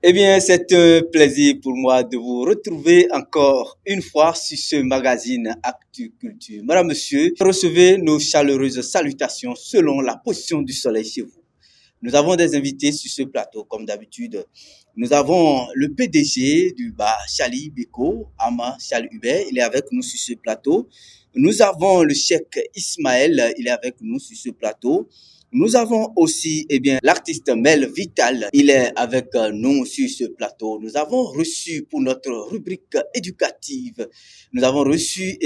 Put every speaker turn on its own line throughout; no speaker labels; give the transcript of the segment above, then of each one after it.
Eh bien, c'est un plaisir pour moi de vous retrouver encore une fois sur ce magazine Actu Culture. Madame, Monsieur, recevez nos chaleureuses salutations selon la position du soleil chez vous. Nous avons des invités sur ce plateau, comme d'habitude. Nous avons le PDG du bar Charlie Beko, Ama Charlie Hubert, il est avec nous sur ce plateau. Nous avons le cheikh Ismaël, il est avec nous sur ce plateau. Nous avons aussi l'artiste Mel Vital, il est avec nous sur ce plateau. Nous avons reçu pour notre rubrique éducative, nous avons reçu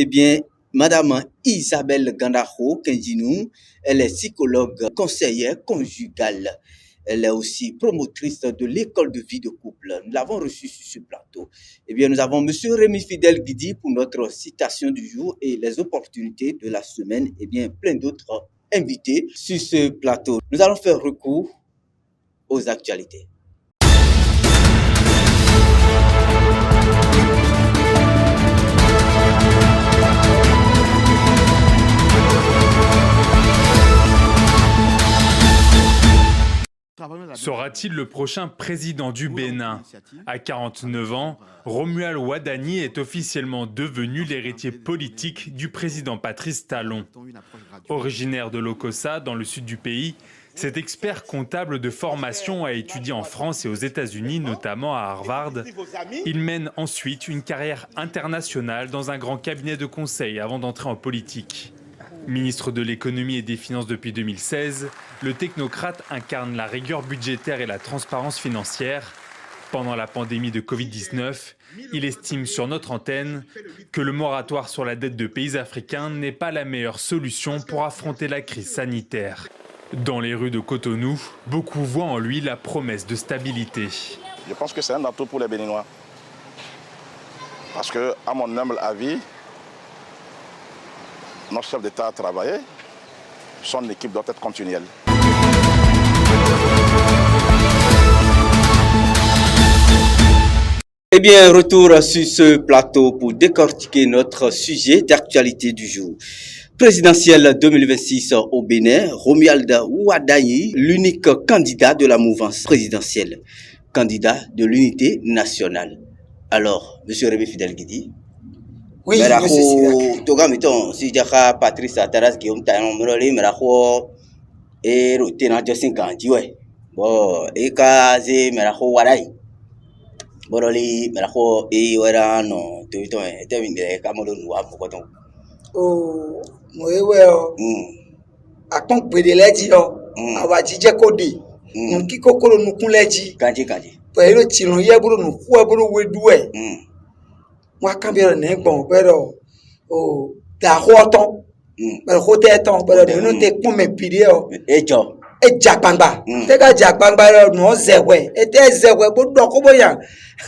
Madame Isabelle Gandaho Kenjinou, elle est psychologue, conseillère conjugale. Elle est aussi promotrice de l'école de vie de couple. Nous l'avons reçue sur ce plateau. Nous avons Monsieur Rémi Fidel Guidi pour notre citation du jour et les opportunités de la semaine. Plein d'autres invités sur ce plateau. Nous allons faire recours aux actualités.
Sera-t-il le prochain président du Bénin? À 49 ans, Romuald Wadani est officiellement devenu l'héritier politique du président Patrice Talon. Originaire de Lokossa, dans le sud du pays, cet expert comptable de formation a étudié en France et aux États-Unis, notamment à Harvard. Il mène ensuite une carrière internationale dans un grand cabinet de conseil avant d'entrer en politique. Ministre de l'économie et des finances depuis 2016, le technocrate incarne la rigueur budgétaire et la transparence financière. Pendant la pandémie de Covid-19, il estime sur notre antenne que le moratoire sur la dette de pays africains n'est pas la meilleure solution pour affronter la crise sanitaire. Dans les rues de Cotonou, beaucoup voient en lui la promesse de stabilité.
Je pense que c'est un atout pour les Béninois. Parce que, à mon humble avis, notre chef d'État a travaillé, son équipe doit être continuelle.
Retour sur ce plateau pour décortiquer notre sujet d'actualité du jour. Présidentielle 2026 au Bénin, Romuald Wadani, l'unique candidat de la mouvance présidentielle, candidat de l'unité nationale. Alors, Monsieur Rémi Fidel Guidi.
Oui,
monsieur Toga mettons si jaka Patrice Ataras Guillaume Talon Meroli Meraho et Rotena Josin Kanji ouais. Bon, et kaze Meraho Warai. Boroli Meraho et Wara no Tito et Tevin Kamolo Noa Pokoton.
Oh, well. Akon Pedeleji Awaji Jekodi. Nkiko Kolo Nukuleji.
Kanji.
Pero Chilon Yaburu Nukuaburu Wedue. Moi quand bien ne bon pero da hoton pero hoteton pero no te come pidio
ejo
e jakpangba te ga jakpangba no zewe e te zewe bo do ko boya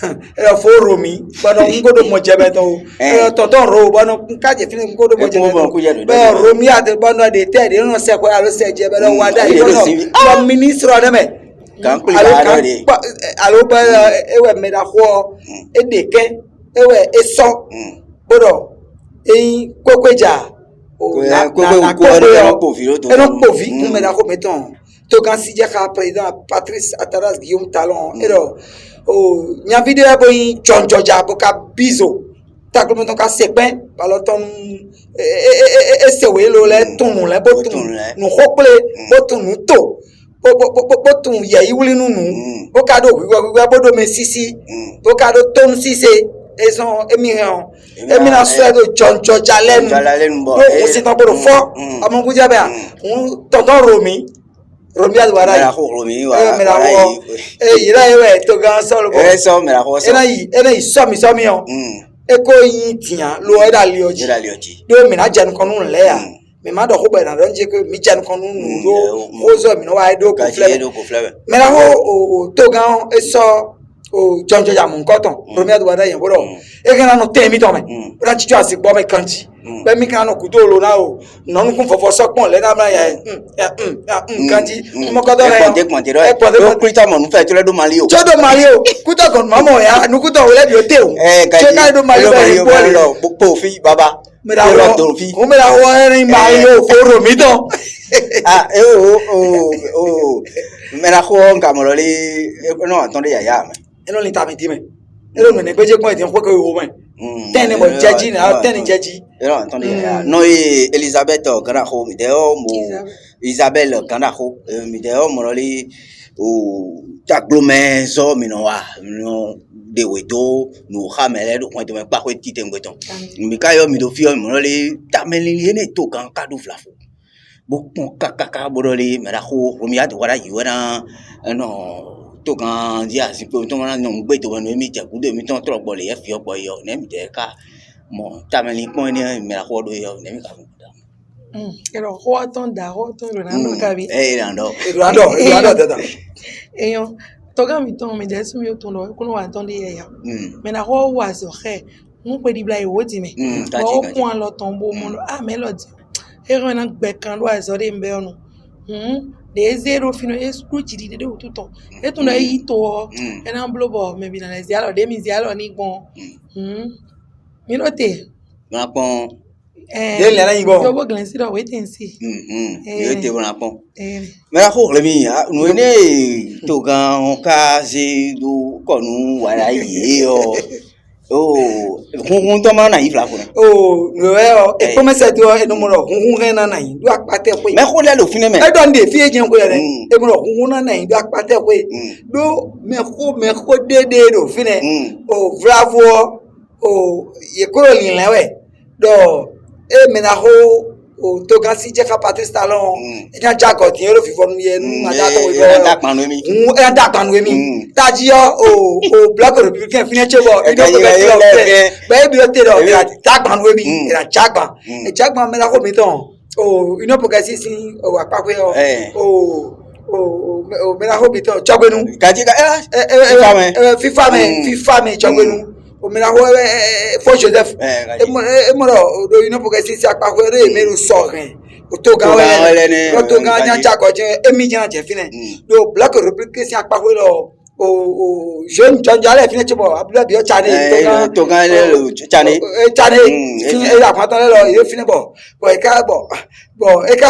e fo romi bono ngodo mo jebeto e toton ro bono nka je fini ngodo mo jebeto be romi ade bono de te de no se ko alo se jebelo wada e no ministre na me alo ba e we me da ho e de ke ewe eso bodo eyin kwekweja na povi nous mena ko meton to kan si jaka président Patrice Ataras Guillaume Talon ero nya video abo yin jonjoja bo ka bizo ta ko meton ka sepen baloton esewe lo le tunu le botun nu hople botun nu to botun ye iwuli nunu bo ka do gwa bodo me sisi bo ka do ton sisi ils ont émirant soit de John Jalen donc c'est pas pour le fort à mon bout d'abord on tonton Romi Adwara
Romi
il a to gan solo et là il somi et ko yin tian lo era lioji do mi na jan konu le ya me ma do ko be na ronje ko mi jan konu do ozo mi no wa do ko flebe mais là to gan eso John Jamun Cotton, Romuald Wadani, et quand on t'aime, on tu as bon mais kanji. Ben mi kan no kudolo na o, no nu kun fofo sokpon le na ma kanji, mo ko do re.
E pode kuita mo nu fe tole do mali o.
Todo mali o, kuta kon mamo ya, nu kuta o le bi o te o.
Che ka do mali o po fi baba.
Me da o ni mali o foro mi don.
Me la ho nkamolo le no atonde ya.
eno li ta mi di me eno me ne beje kon e tin ko o me tene mo jeji na tene jeji
attendez no Elisabeth Ganaho mi deo mo Isabelle Ganaho mi deo mo li o taglomenzo mi no wa no de wedo no hamele do ko to me pa ko ti tembeton mi kayo mi do fio mo li tameli ene to kan kadu flafo bokon kakaka boroli me la ho romia de wara yuera no to kan dia si po to na no gbe to no mi ja ku de mi ton tro bo le fi opo yo ne mi de ka mo tameli pon ni me la ho do yo ne mi ka mo da
ero ho aton Ronaldo kabi
Ronaldo da
eyo to ga mi ton mi de su mi o ton lo ku no wa ton de ya me na ho wa so he mu pe di bla e wo ti me o kun lo ton bo mo me lo di ero na gbe kan lo aso de mbe onu de zero fino e scruci di de tutto e tu na yi to e na blobo me bi na le zialo de mi zialo ni gbon mi no te
na pon
de le na yin gbon
yo bo glen si do wait and see
yo te na pon me la ho le mi no ne to gan ka ze do konu wara yi o hun to ma na yi fla ko
no e come se do e no mo ro hun na na yi do apate ko
me ko le lo fine me
e don de fi ejen ko yere e mo ro hun na yi do apate ko do me ko de do fine o bravo o ye ko lin lewe do e me na ho o to ga si je ka Patrice Talon e ja jago ti ero fi fonu ye nu ada to yo
da panu mi
e da panu mi taji o Black Republican fine chebo e do be bi o te do da panu mi era jagba e jagba me la ko mi ton o ino progressive sin o apapo yo o me la ko mi ton jogbenu
kaji ka
FIFA me jogbenu o me la ho fo Joseph e mo do ino progressive si apapo re me ru so ren o to ga wele o to ga nya jago je emi jan je fine do Black Republican si apapo lo o jeune janjale fine chebo abula bi o chane
to ga le chane
e la patan lo e fine bo e ka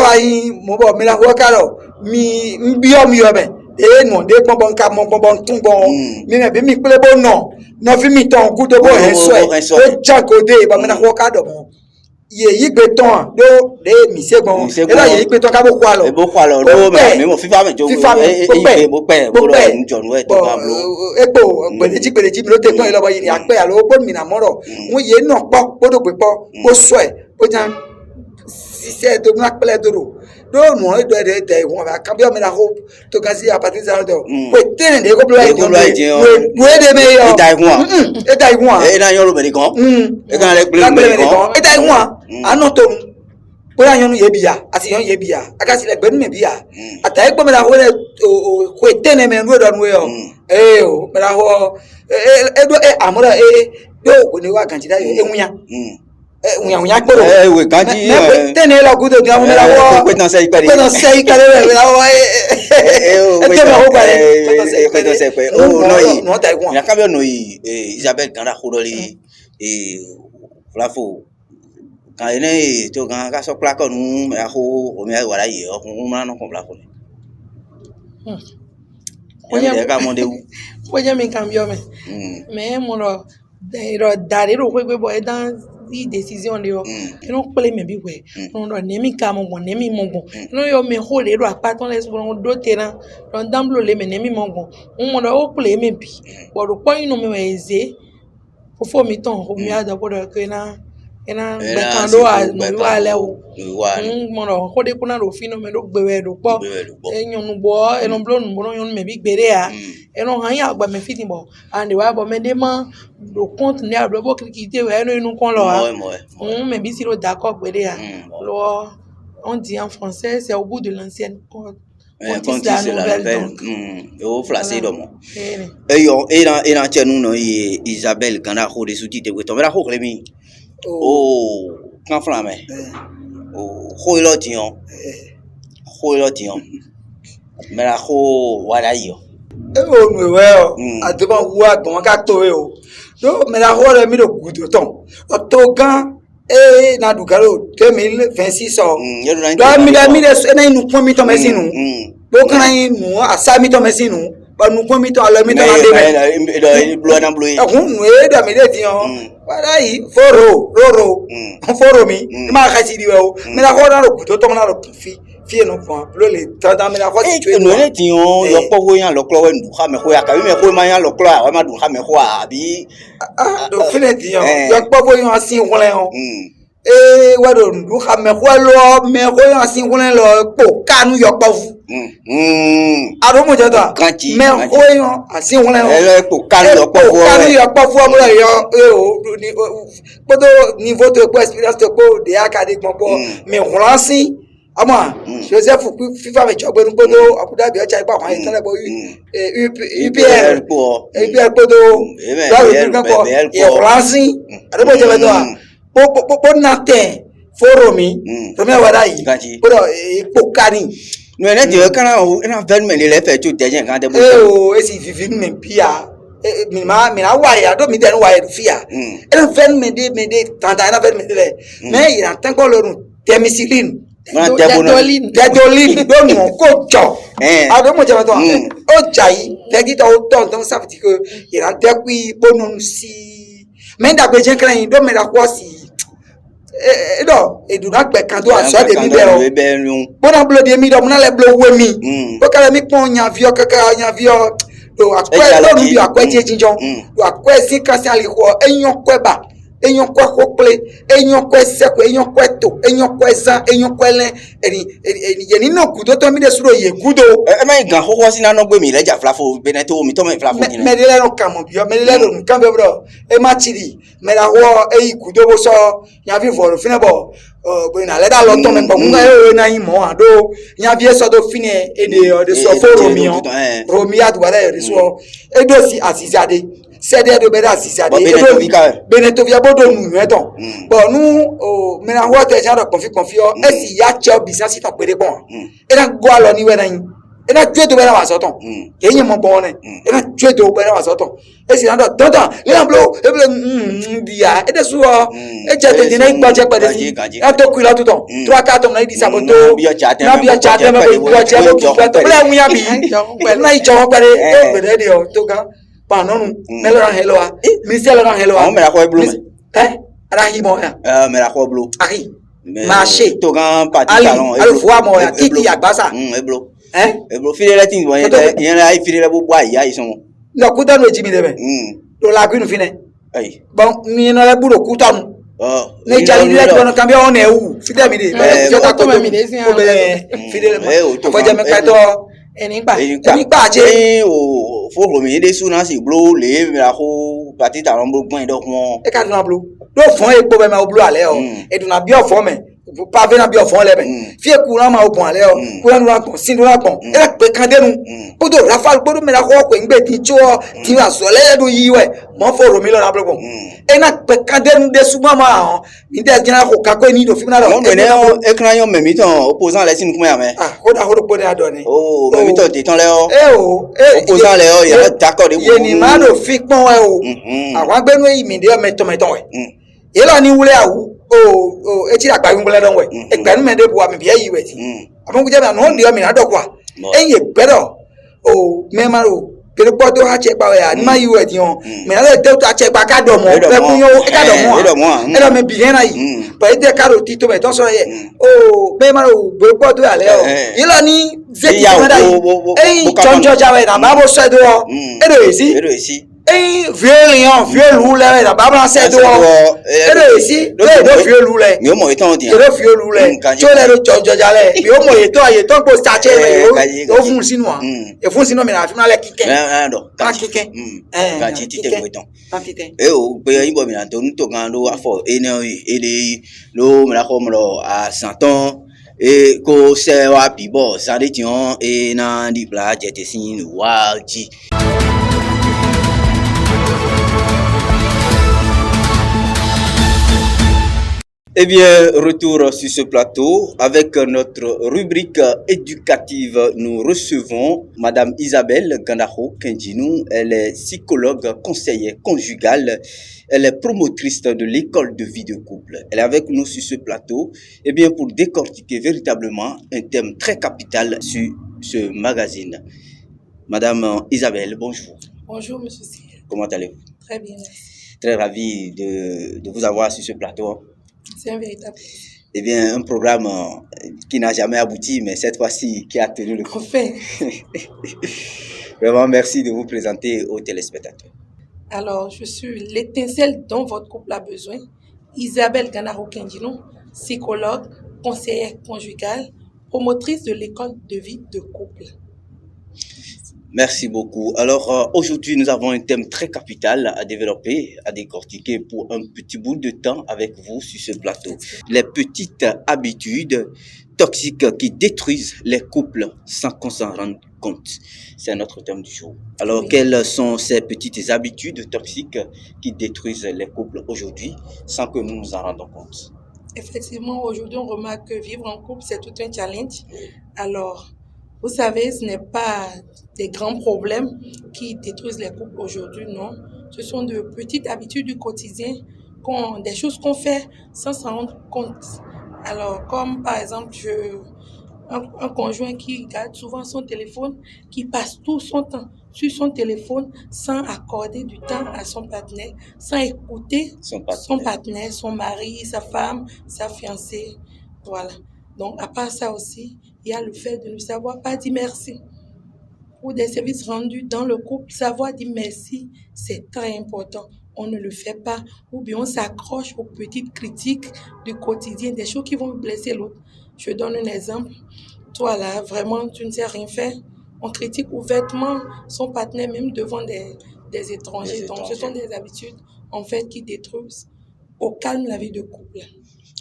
wa yin mo bo mi la ho ka lo mi bi o be e no de pon ka mo pon tun bon mi me bi mi pele bo no fi mi ton ku to bo he so e jago de ba mi la ho ka do mo ye yi gbe ton do de mi se gbon e la ye gbe ton ka bo kwa lo
do me mo FIFA me jo bo pe bo lo njonu e to ba blo
epo gbeleji mi lo te ton lo bo yi ni ape alo bo mi na moro won ye no po bodo pe po bo so e bo jan se do na pele do no e do de won ba kan bi o mi la hope to ga si Patrice Talon we ten de ko blo e we de me yo e dai won
e na yo lo be gan e kan le ple me gan
e dai won ano to bóyá yonu ye biya àti yon ye biya akasi le gbenu me biya ata egbo me la ho le o ko tene me nro do nu yo o me la ho e do amora do ko ni wa ganji da enwuya enwuya gboro
we ganji
tene lo gudo di amu me la ho
ko tan se ipere
me la ho
we tan se pe
no ta igwon
ya ka bi no yi Isabelle Ganda Khodoli Flafo quand ene to kan ka so plako nu me ho o me wara yi o kun ma no kon plako ni
oye
ka mo de wu
oye mi cambio me mo ro dare ro pe bo e dan di decision de o e no pele me bi we no ro ne mi ka mo gon ne mi mo gon no yo me ho le ro apaton le so do teran ro damblo le me ne mi mo gon mo ro o pele me bi bo ro po inu me we eze fo mi ton o mi ada bo do ke na ena bekando a no wa le o mo ro ko de kuna ro fino me do gbewe do po enyonu bo eno blo nu bo yon me bi gbere a eno han ya gba me fiti bo and wa bo me de ma do compte ne ado bo cliquer we eno inu kon lo a me bi si ro d'accord gbere a lo on dit en français c'est au bout de l'ancienne code
quand c'est la nouvelle o flacé do mo yo era chenu no Isabelle Ganda Khodoli souti te we to me la ho klemi kan flame ho lo tian me la ho wara yo
o no we o atoba wa gbon ka to we o do me la ho re mi do gudo ton o to gan na dugaro 2026 o do mi de na inu pon mi to me sinu bo kan inu asa mi to me sinu nous comme mi to alors mi to na de
bleu na bleu
nous do mi de ti on voilà yi foro roro foro mi ma ka si di o mi la ko na ro ku to na ro fi no point bleu le tanda mi la ko si tu
no le ti on yo po wo yan lo klo we ndu ha me ko ya ka mi me ko ma yan lo klo a ma du ha me ko a bi
do fine ti on yo po wo yan asin wole on wa do ndu ha me ko yan asin wole lo po kanu yo po fu aro mo jota me ko yan asin wole on
po kanu yo
po fu mo yo ni podo niveau de expérience de ko de académique mo me rolansi ama Joseph FIFA me chogbe nu podo akuda bi ocha ipa kan tele bo UPR podo rolansi aro mo jota po na ten foromi to me wada yi podo ipokani
no ene de kana na verme le fe tu dejen kan de bo
esi vivi me pia mi na wa ya do mi den wa ya fia ene verme de tanta ene verme de mais il entend ko lorun temisiline Dedoline do mo ko jo ado mo jaba to o jai tegi to ton ça veut dire que il entend qui bonum si mais da gbeje kan yin do me da ko si do na gbe kan do aso de mi be o bona blo de mi do na le blo we mi ko kala mi pon yan vio kaka yan vio do akwe do mi akwe je jinjon do akwe si kan si ali ko eyan kwe ba eyan kwe kokle eyan kwe seko eyan kwe to eyan kwe za eyan kwe len eni ye ni no kudo to mi de suro ye kudo
e ma gan ho si na no gbe mi leja flafo beneto mi to me flafo ni
me de le no kamo bi me de le no kan be bro e ma chiri me la wo e kudo bo so yan vi voro fine bo bo na le da lo to me bo nga e na yin mo ado yan vi so do fine e de so fo romi adu wala e so e do si asizade c'est de beda asizade beneto via bodo nu eton bo nu o me na wo te ja do confio e si ya che business ta pere bon e na go alo ni we na yin e na tue to beda wa so ton ke yin mo bon ne e na tue to beda wa so ton e si na do tonton le na blo e blo dia e de so e je te na igba je pede si na to ku la to ton 3-4 ton na di saboto na bi cha te me bo je bo ki to bla mu ya bi na i jo pede e bede de o to ga pa no me lo ran hello a mi se lo ran hello a
me la ko blo
ara hi mo ya
me la ko blo
ari marché
to gan parti
salon ali fo mo ya titi agbasa
e blo file la tin bo yen la file la bo bwa ya ison
no kuta no ejimi debe do la gwinu fine bon ni no le buro kuta nu ne jali le ko no cambio on e u fide mi de je ta ko mi de sin o be fide fo je me ka to eni pa je
o fo ro mi de su na si blo le mi la ko parti ta ron blo gbon do won
e ka na blo do fon epo be ma blo ale o e du na bi o fon me pa ve na bi o fon le be fi eku na ma o bon ale o ku na ra pon sin do ra pon e pe kan denu podo rafal podo me la ko ko ngbe ti cho ti wa so le do yi we mo fo ro mi lo na blo bon e na pe kan denu de su ma ma ni de jina ko ka ko ni do fi na do
e ne e kan yo me mi ton opposant le sin kuma ya me
ko da ho do po de ado ni
o me mi ton ti ton le o opposant le o ya d'accord de
ye ni ma do fi pon we o àwọn agbenu yi mi de o me ton we ye lo ni wule awu o e ti agba wi don we e gba nu me de bo mi bi yi we ti amon ku je na no de o mi na do kwa e ye gbedo o me ma ro pere podo ha che pa we ani ma yi we ti on me na le de ta che pa ka do mo pe ku yo e ka do mo e do me bi hen na yi pa e de ka ro ti to me ton so ye o me ma ro pere podo ale o ye lo ni zeti ma da yi e jonjo ja we na ba bo so do e do esi vieux loup là la babla c'est do e ici do vieux loup là
mi o mo iton ti
do vieux loup là cho le do jojo jale mi o mo yeto ko sache o fun sinu an e fun sinu mi na fi na le kike
do
ka kike
ka ti ti te mo iton e o pe yin bo mi na to n to gan lo afo e ne ele lo mi la ko mo lo a santon e ko se wa bibo sa de ti on e na di bla je te sin wa ji. Eh bien, retour sur ce plateau avec notre rubrique éducative. Nous recevons Madame Isabelle Gandaro Kenjinou. Elle est psychologue, conseillère conjugale. Elle est promotrice de l'école de vie de couple. Elle est avec nous sur ce plateau, eh bien, pour décortiquer véritablement un thème très capital sur ce magazine. Madame Isabelle, bonjour.
Bonjour, monsieur Cyr.
Comment allez-vous?
Très bien, merci.
Très ravi de vous avoir sur ce plateau.
C'est un véritable plaisir.
Eh bien, un programme qui n'a jamais abouti, mais cette fois-ci qui a tenu le coup.
Enfin.
Vraiment, merci de vous présenter aux téléspectateurs.
Alors, je suis l'étincelle dont votre couple a besoin. Isabelle Ganaro-Kendino, psychologue, conseillère conjugale, promotrice de l'école de vie de couple.
Merci beaucoup. Alors, aujourd'hui, nous avons un thème très capital à développer, à décortiquer pour un petit bout de temps avec vous sur ce plateau. Les petites habitudes toxiques qui détruisent les couples sans qu'on s'en rende compte. C'est notre thème du jour. Alors, oui. Quelles sont ces petites habitudes toxiques qui détruisent les couples aujourd'hui sans que nous nous en rendons compte?
Effectivement, aujourd'hui, on remarque que vivre en couple, c'est tout un challenge. Alors, vous savez, ce n'est pas des grands problèmes qui détruisent les couples aujourd'hui, non. Ce sont de petites habitudes du quotidien, des choses qu'on fait sans s'en rendre compte. Alors, comme par exemple, un conjoint qui regarde souvent son téléphone, qui passe tout son temps sur son téléphone sans accorder du temps à son partenaire, sans écouter son partenaire, son mari, sa femme, sa fiancée. Voilà. Donc, à part ça aussi, il y a le fait de ne savoir pas dire merci. Pour des services rendus dans le couple, savoir dire merci, c'est très important. On ne le fait pas. Ou bien on s'accroche aux petites critiques du quotidien, des choses qui vont blesser l'autre. Je donne un exemple. Toi là, vraiment, tu ne sais rien faire. On critique ouvertement son partenaire, même devant des étrangers. Donc, ce sont des habitudes, en fait, qui détruisent au calme la vie de couple.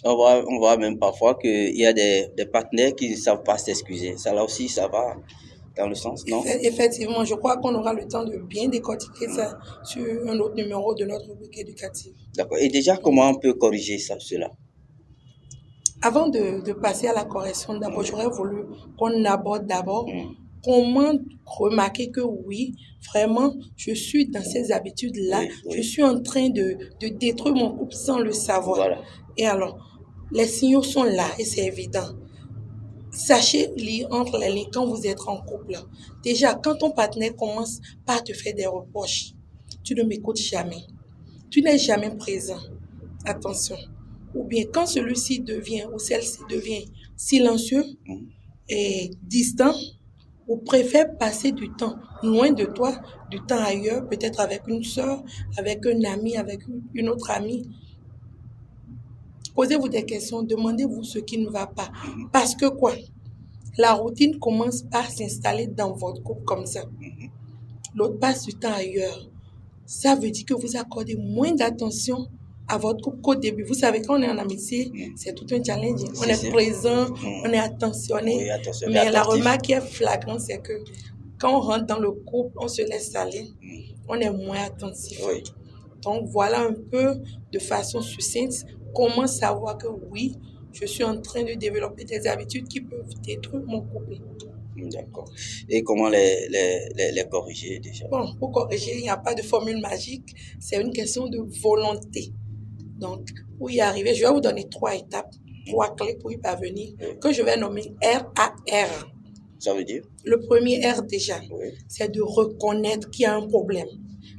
On voit même parfois qu'il y a des partenaires qui ne savent pas s'excuser. Ça là aussi, ça va dans le sens, non?
Effectivement, je crois qu'on aura le temps de bien décortiquer ça sur un autre numéro de notre rubrique éducative.
D'accord. Et déjà, comment on peut corriger cela?
Avant de passer à la correction, d'abord, j'aurais voulu qu'on aborde d'abord comment remarquer que oui, vraiment, je suis dans ces habitudes-là. Oui. Je suis en train de détruire mon couple sans le savoir. Voilà. Et alors, les signaux sont là et c'est évident. Sachez lire entre les lignes quand vous êtes en couple. Déjà, quand ton partenaire commence par te faire des reproches, tu ne m'écoutes jamais. Tu n'es jamais présent. Attention. Ou bien quand celui-ci devient ou celle-ci devient silencieux et distant, ou préfère passer du temps loin de toi, du temps ailleurs, peut-être avec une soeur, avec un ami, avec une autre amie. Posez-vous des questions, demandez-vous ce qui ne va pas. Parce que quoi? La routine commence par s'installer dans votre couple comme ça. L'autre passe du temps ailleurs. Ça veut dire que vous accordez moins d'attention à votre couple qu'au début. Vous savez, quand on est en amitié, c'est tout un challenge. On est présent, on est attentionné. Oui, mais la remarque qui est flagrante, c'est que quand on rentre dans le couple, on se laisse aller. On est moins attentif. Oui. Donc, voilà un peu de façon succincte comment savoir que oui, je suis en train de développer des habitudes qui peuvent détruire mon couple.
D'accord. Et comment les corriger déjà?
Bon, pour corriger, il n'y a pas de formule magique. C'est une question de volonté. Donc, pour y arriver, je vais vous donner 3 étapes, 3 clés pour y parvenir, que je vais nommer RAR.
Ça veut dire?
Le premier R déjà, c'est de reconnaître qu'il y a un problème.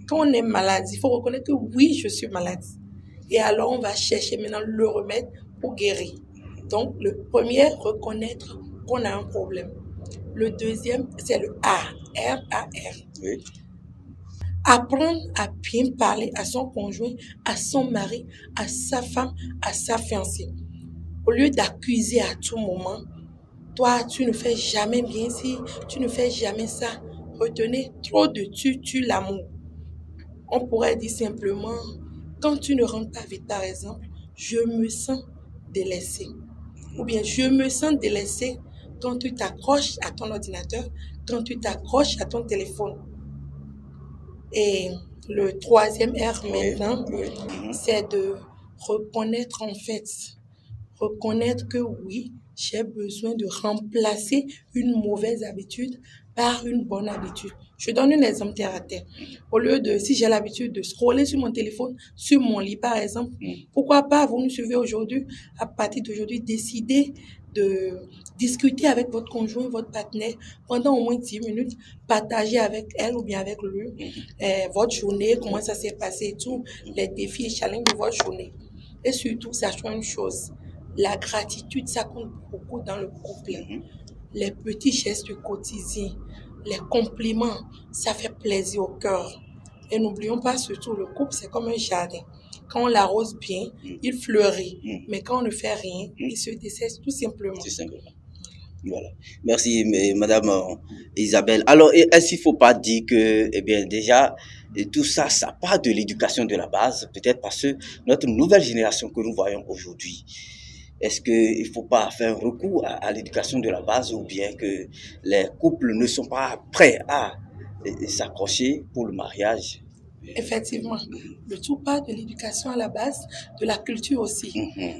Quand on est malade, il faut reconnaître que oui, je suis malade. Et alors, on va chercher maintenant le remède pour guérir. Donc, le premier, reconnaître qu'on a un problème. Le deuxième, c'est le A, R-A-R.
Oui.
Apprendre à bien parler à son conjoint, à son mari, à sa femme, à sa fiancée. Au lieu d'accuser à tout moment, toi, tu ne fais jamais bien ci, tu ne fais jamais ça. Retenez, trop de tu tues l'amour. On pourrait dire simplement, quand tu ne rentres pas vite, par exemple, je me sens délaissé. Ou bien, je me sens délaissé quand tu t'accroches à ton ordinateur, quand tu t'accroches à ton téléphone. Et le troisième R maintenant, c'est de reconnaître en fait. Reconnaître que oui, j'ai besoin de remplacer une mauvaise habitude par une bonne habitude. Je donne un exemple terre à terre. Au lieu de, si j'ai l'habitude de scroller sur mon téléphone, sur mon lit par exemple, pourquoi pas vous nous suivez aujourd'hui, à partir d'aujourd'hui, décider de discuter avec votre conjoint, votre partenaire pendant au moins 10 minutes, partager avec elle ou bien avec lui votre journée, comment ça s'est passé et tout, les défis et challenges de votre journée. Et surtout, sachant une chose, la gratitude, ça compte beaucoup dans le couple. Les petits gestes du quotidien, les compliments, ça fait plaisir au cœur. Et n'oublions pas surtout, le couple, c'est comme un jardin. Quand on l'arrose bien, il fleurit. Mais quand on ne fait rien, il se dessèche tout simplement.
Tout simplement. Voilà. Merci, Madame Isabelle. Alors, est-ce qu'il ne faut pas dire que, eh bien, déjà, tout ça, ça part de l'éducation de la base, peut-être parce que notre nouvelle génération que nous voyons aujourd'hui, est-ce qu'il ne faut pas faire recours à l'éducation de la base ou bien que les couples ne sont pas prêts à s'accrocher pour le mariage?
Effectivement, le tout part de l'éducation à la base, de la culture aussi.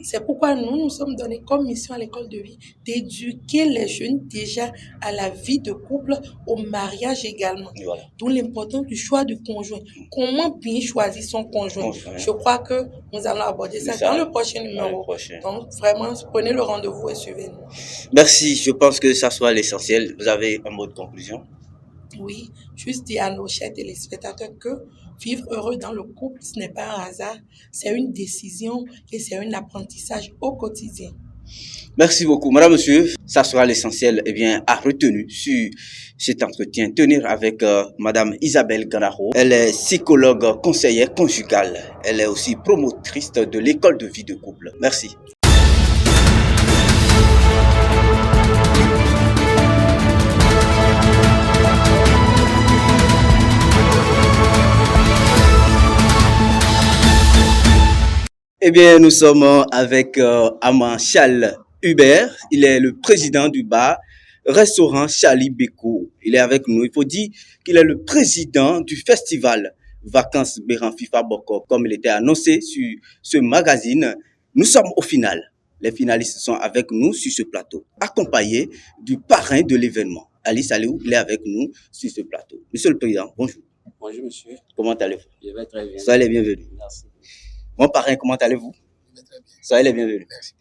C'est pourquoi nous sommes donnés comme mission à l'école de vie d'éduquer les jeunes déjà à la vie de couple, au mariage également.
Voilà.
D'où l'importance du choix du conjoint. Comment bien choisir son conjoint. Je crois que nous allons aborder ça dans le prochain numéro. Donc vraiment, prenez le rendez-vous et suivez-nous.
Merci, je pense que ça soit l'essentiel. Vous avez un mot de conclusion?
Oui, juste dire à nos chers téléspectateurs que vivre heureux dans le couple, ce n'est pas un hasard, c'est une décision et c'est un apprentissage au quotidien.
Merci beaucoup. Madame, monsieur, ça sera l'essentiel, eh bien, à retenir sur cet entretien. Tenir avec Madame Isabelle Ganaro. Elle est psychologue conseillère conjugale. Elle est aussi promotrice de l'école de vie de couple. Merci. Eh bien, nous sommes avec Aman Charles Hubert. Il est le président du bar restaurant Charlie Beko. Il est avec nous. Il faut dire qu'il est le président du festival Vacances Béran FIFA Boko, comme il était annoncé sur ce magazine. Nous sommes au final. Les finalistes sont avec nous sur ce plateau, accompagnés du parrain de l'événement. Ali Saliou, il est avec nous sur ce plateau. Monsieur le Président, bonjour.
Bonjour, monsieur.
Comment allez-vous?
Je vais très bien.
Soyez les bienvenus.
Merci.
Mon parrain, comment allez-vous?
Je vais très bien.
Soyez les bienvenus.
Merci.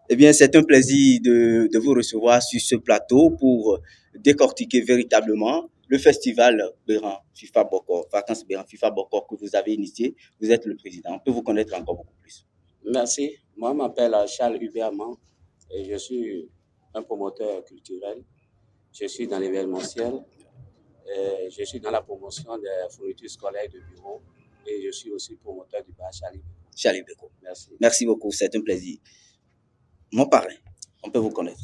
Eh bien, c'est un plaisir de vous recevoir sur ce plateau pour décortiquer véritablement le festival Béran FIFA Boko, Vacances Béran FIFA Boko que vous avez initié. Vous êtes le président. On peut vous connaître encore beaucoup plus.
Merci. Moi, je m'appelle Charles Hubert Aman et je suis un promoteur culturel. Je suis dans l'événementiel. Je suis dans la promotion des fournitures scolaires de bureau et je suis aussi promoteur du bar Charlie.
Charlie Beko.
Merci.
Merci beaucoup, c'est un plaisir. Mon parrain, on peut vous connaître.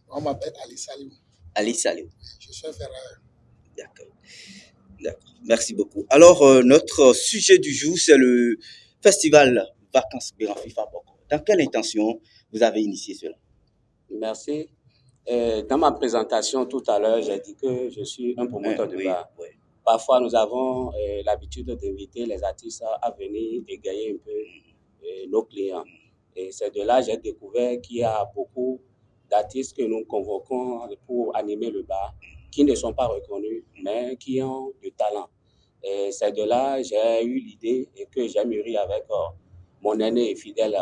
On m'appelle Ali Saliou.
Ali Saliou.
Je suis un ferrailleur.
D'accord. D'accord. Merci beaucoup. Alors, notre sujet du jour, c'est le festival Vacances Béran FIFA Boko. Dans quelle intention vous avez initié cela?
Merci. Dans ma présentation tout à l'heure, j'ai dit que je suis un promoteur de bar.
Oui.
Parfois, nous avons l'habitude d'inviter les artistes à venir égayer un peu nos clients. Et c'est de là que j'ai découvert qu'il y a beaucoup d'artistes que nous convoquons pour animer le bar, qui ne sont pas reconnus, mais qui ont du talent. Et c'est de là que j'ai eu l'idée et que j'ai mûri avec mon aîné et fidèle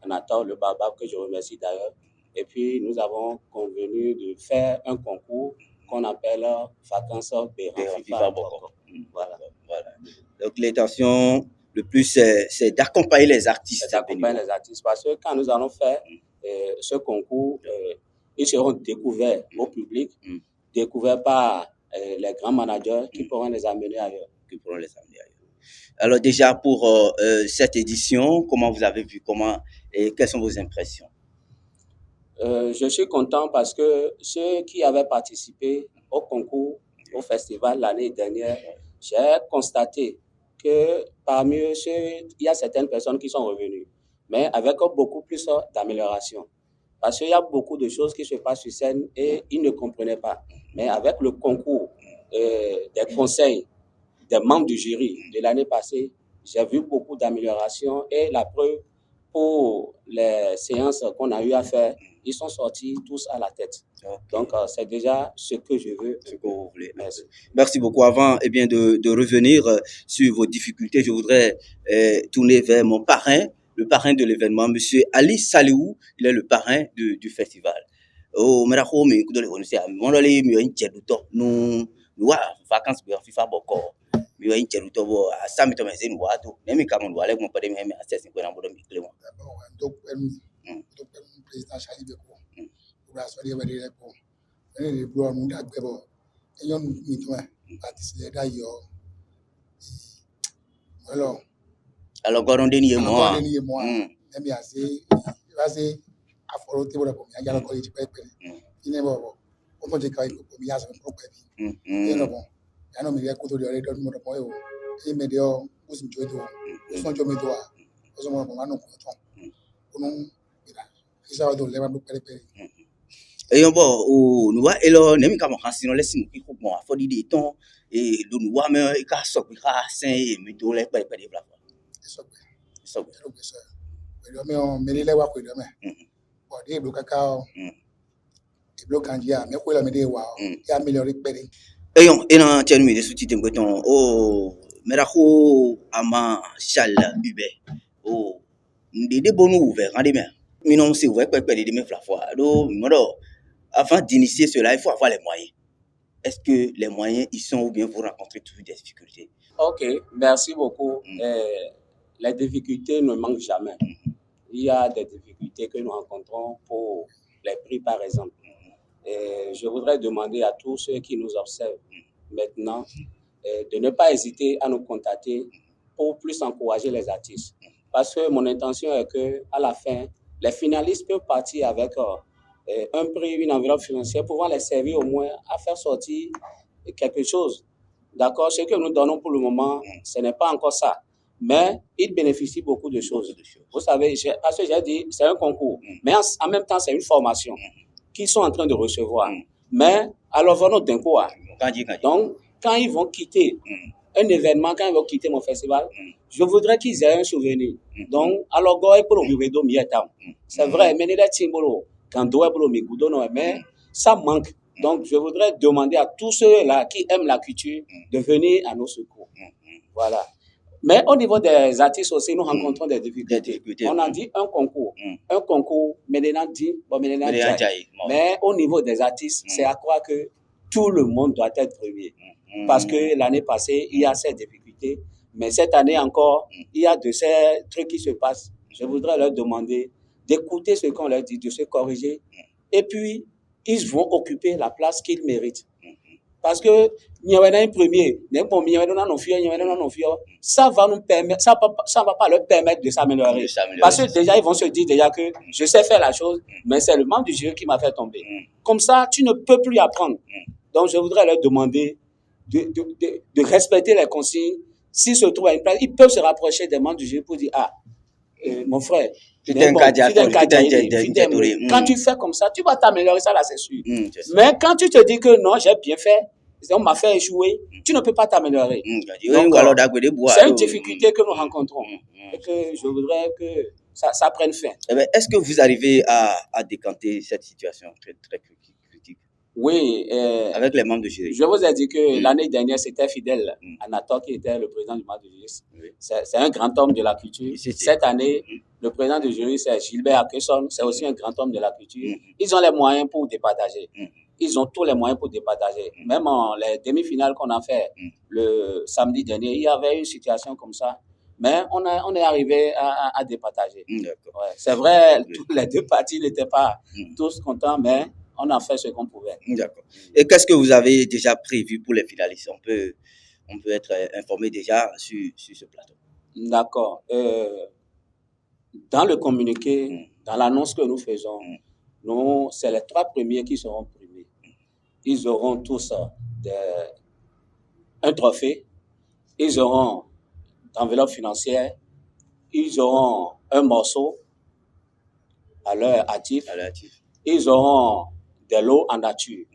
Nathan Le Barbab, que je remercie d'ailleurs. Et puis, nous avons convenu de faire un concours qu'on appelle Vacances Béran FIFA Boko. Voilà.
Donc, l'intention, le plus, c'est d'accompagner les artistes.
D'accompagner les artistes. Parce que quand nous allons faire ce concours, ils seront découverts au public, découverts par les grands managers qui pourront les amener ailleurs.
Alors, déjà, pour cette édition, comment vous avez vu? Et quelles sont vos impressions?
Je suis content parce que ceux qui avaient participé au concours, au festival l'année dernière, j'ai constaté que parmi eux, il y a certaines personnes qui sont revenues, mais avec beaucoup plus d'amélioration. Parce qu'il y a beaucoup de choses qui se passent sur scène et ils ne comprenaient pas. Mais avec le concours des conseils des membres du jury de l'année passée, j'ai vu beaucoup d'amélioration et la preuve, pour les séances qu'on a eu à faire, ils sont sortis tous à la tête. Okay. Donc, c'est déjà ce que je veux.
Ce que vous voulez. Merci. Merci beaucoup. Avant de revenir sur vos difficultés, je voudrais tourner vers mon parrain, le parrain de l'événement, M. Ali Saliou. Il est le parrain du festival. Oh, mais nous vacances FIFA boko mi wa incheru to bo asami to mezeni watu nemi kama ndo wale mo pade mi assess ko na bodo mi klemo
donc président Charlie Beko pour la soirée va dire ko le bro mu da gbe bo eyon mi to artiste le da yo
alors goron deni mo
nemi ase aforo te bo ko mi ajalo ko ti pepe ine bo on te kai ko mi asa ko pepe ino bo ano mi ko to le do mo do mo e me de o usin jodo usin jo me do a oso mo mo anu ko to onu ira isa do le ma do pepe
eyon bo o nu wa elo nemi ka mo kan sino lesin ki ko mo afodi de ton e do nu wa me ka so bi ka sen e mi do le pepe de bla
so pero me o me le wa ko do me o de do kaka iblo kanjia me ko la me de wa ya melhor pere
eyon ena tienu mi de suti tembo ton o merako ama shala ube o ndede bonu ouvert rendez bien mi non c'est ouvert pepe de me flafo do modo avant d'initier cela il faut avoir les moyens. Est-ce que les moyens y sont ou bien vous rencontrez toujours des difficultés?
Ok, merci beaucoup. Les difficultés ne manquent jamais. Il y a des difficultés que nous rencontrons pour les prix, par exemple. Je voudrais demander à tous ceux qui nous observent maintenant de ne pas hésiter à nous contacter pour plus encourager les artistes. Parce que mon intention est qu'à la fin, les finalistes peuvent partir avec un prix, une enveloppe financière, pouvant les servir au moins à faire sortir quelque chose. D'accord? Ce que nous donnons pour le moment, ce n'est pas encore ça. Mais ils bénéficient beaucoup de choses. Vous savez, parce que j'ai dit, c'est un concours. Mais en même temps, c'est une formation qu'ils sont en train de recevoir. Mais alors, venons d'un coup. Donc, quand ils vont quitter un événement, quand ils vont quitter mon festival, je voudrais qu'ils aient un souvenir. Donc, alors, c'est vrai, mais mais ça manque. Donc, je voudrais demander à tous ceux-là qui aiment la culture de venir à nos secours. Voilà. Mais au niveau des artistes aussi, nous rencontrons des difficultés. On a dit un concours. Un concours, mais au niveau des artistes, c'est à croire que tout le monde doit être premier. Parce que l'année passée, il y a ces difficultés. Mais cette année encore, il y a de ces trucs qui se passent. Je voudrais leur demander d'écouter ce qu'on leur dit, de se corriger. Et puis, ils vont occuper la place qu'ils méritent. Parce que ça va nous permettre, ça va pas leur permettre de s'améliorer. Parce que déjà, ils vont se dire déjà que je sais faire la chose, mais c'est le membre du jury qui m'a fait tomber. Comme ça, tu ne peux plus apprendre. Donc, je voudrais leur demander de respecter les consignes. S'ils se trouvent à une place, ils peuvent se rapprocher des membres du jury pour dire, mon frère, quand tu fais comme ça, tu vas t'améliorer, ça là, c'est sûr. Mais quand tu te dis que non, j'ai bien fait, on m'a fait échouer, tu ne peux pas t'améliorer. C'est une difficulté que nous rencontrons et que je voudrais que ça prenne fin.
Est-ce que vous arrivez à décanter cette situation très, très critique?
Oui.
Avec les membres de jury.
Je vous ai dit que l'année dernière, c'était Fidèle Anator qui était le président du membre de jury. C'est un grand homme de la culture. Cette année, le président du jury, c'est Gilbert Akesson, c'est aussi un grand homme de la culture. Ils ont les moyens pour départager. Ils ont tous les moyens pour départager. Même en les demi-finales qu'on a fait le samedi dernier, il y avait une situation comme ça. Mais on est arrivé à départager. Ouais. C'est vrai, les deux parties n'étaient pas tous contents, mais on a fait ce qu'on pouvait.
D'accord. Et qu'est-ce que vous avez déjà prévu pour les finalistes? On peut être informé déjà sur ce plateau.
D'accord. Dans le communiqué, dans l'annonce que nous faisons, c'est les 3 premiers qui seront primés. Ils auront tous un trophée, ils auront d'enveloppe financière, ils auront un morceau à leur actif, ils auront des lots en nature.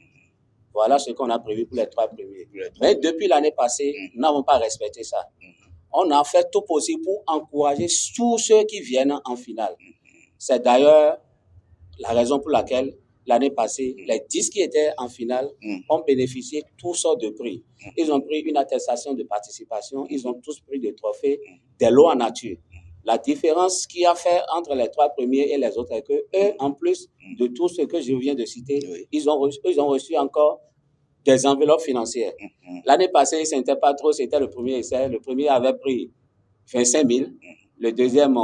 Voilà ce qu'on a prévu pour les 3 premiers. Mais depuis l'année passée, nous n'avons pas respecté ça. on a fait tout possible pour encourager tous ceux qui viennent en finale. C'est d'ailleurs la raison pour laquelle l'année passée, les 10 qui étaient en finale ont bénéficié de toutes sortes de prix. Ils ont pris une attestation de participation, ils ont tous pris des trophées, des lots en nature. La différence qu'il y a fait entre les 3 premiers et les autres est que eux, en plus de tout ce que je viens de citer, ils ont reçu encore des enveloppes financières. L'année passée, ce n'était pas trop, c'était le premier essai. Le premier avait pris 25 000, le deuxième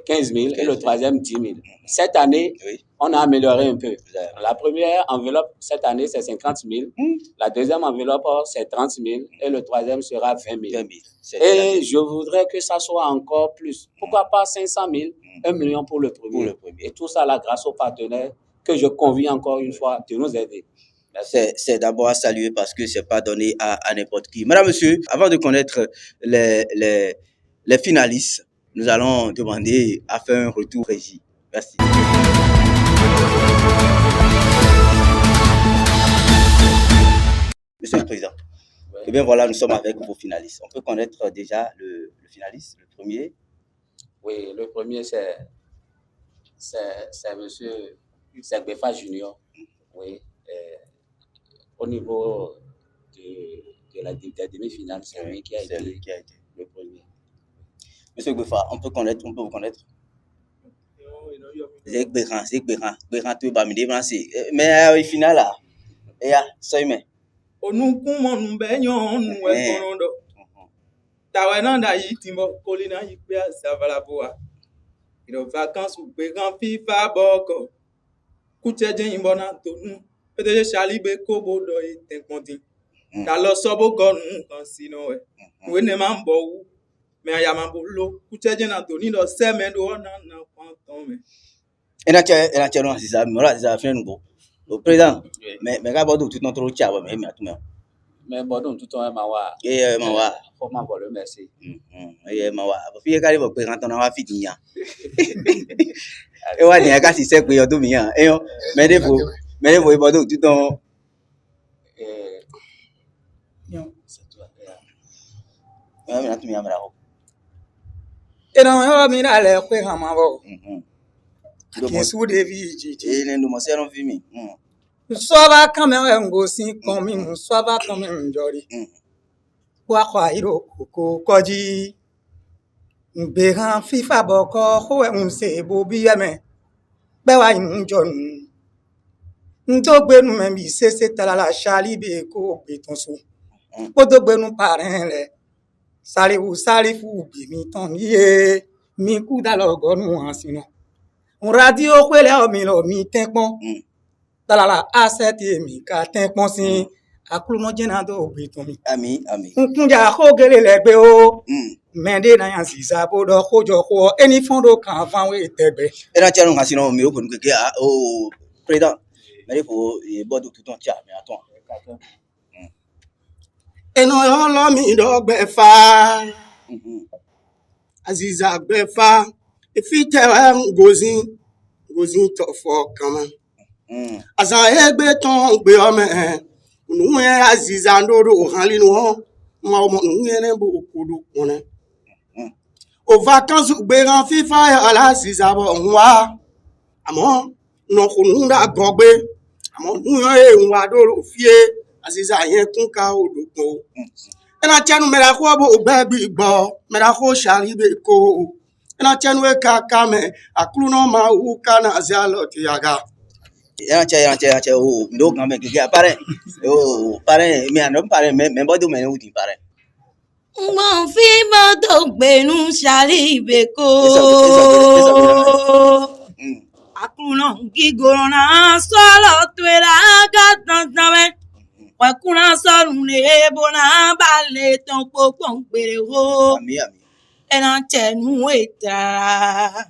15 000 et le troisième 10 000. Cette année, on a amélioré un peu. La première enveloppe, cette année, c'est 50 000. La deuxième enveloppe, c'est 30 000 et le troisième sera 20 000. Et je voudrais que ça soit encore plus. Pourquoi pas 500 000, 1 million pour le premier. Et tout ça là, grâce aux partenaires que je convie encore une fois de nous aider.
C'est d'abord à saluer parce que c'est pas donné à n'importe qui. Madame, monsieur, avant de connaître les finalistes, nous allons demander à faire un retour régie. Merci. Monsieur le Président, eh bien voilà, nous sommes avec vos finalistes. On peut connaître déjà le finaliste, le premier?
Oui, le premier c'est monsieur Segbefa Junior. Oui. Au niveau de la demi-finale, c'est lui qui a été le premier.
Monsieur Gbefa, on peut vous connaître? C'est Béran, tu vas me dévancer. Mais au final là, ça y est.
Nous nous baignons, nous Tawananda yi timbo kolina yi pe savala boa. Ino vacances ou Béran FIFA boko. Kucheje imbona tonu. Peut-être Charlie Beko bodo yi tenkonti. Dalo sobo gonu kansino we. We ne mambo. Mais ayamambolo. Kucheje na toni do semendo na panton me.
Ena non c'est ça, mais ça fait nous. Au président, mais regarde tout notre chat mais tout même.
Mais bon, tout le mawa.
Mawa.
Faut m'avoir le merci.
Mawa. Puis quand il va présenter on va finir. Et ouais, il y a qu'à si c'est que yo domia. Et mais des vous bon tout ton c'est toi. Mais tu m'y amènes là.
Et non, yo mira le kwe hamavo. Kesu David.
Et ne nous serons fini.
Swava kamera ngosi komi swava kamera njori. Kwa kwa iro koko koji. Béran FIFA boko ho unse bobi yame. Bewa injonu. Ndogbe nu membi sese talala Charlie Beko betonso. Podogbe nu parent Sali fu bi mi ton ye mi ku dalogo nu ansino. Radio kwele o mi lo mi tenpon. Talala aseti mi ka tenpon sin akulumo jena do beton mi.
Ami.
Nkunja ho gele legbe o. Mende na yan sisa bodo kojo ko eni fondo kan fan we tegbe.
Ena tia no ansino mi o ko nke o président. Mais il faut bodo tout ton tia mais attends.
Eno yo lo mi do gbefa. Aziza gbefa. Ifite gozin to for kama. Asa egbe ton gbe o me. Nu e Aziza ndoro hanli no. Ma o nu ene bo okudu one. Aux vacances Béran FIFA ala Aziza bo nwa. Amo no kununda gogbe. Amo nu e nwa do fie. Aziza yen kun ka odoko. Ena tianu mera ko bo gbe gbo. Mera ko Charlie Beko. Ena tianu e kaka me akulu no ma u kana azalo tiaga.
Ena tia o ndo kan me ke apparaît. O parent mais non parent mais bodo me ou ti parent.
Mon fils do gbenu Charlie Beko. Akulu no gigorona solo tuera gatantawe. Wakuna sorune bona bale ton popon pere ho.
Ami.
Ena chenu eta.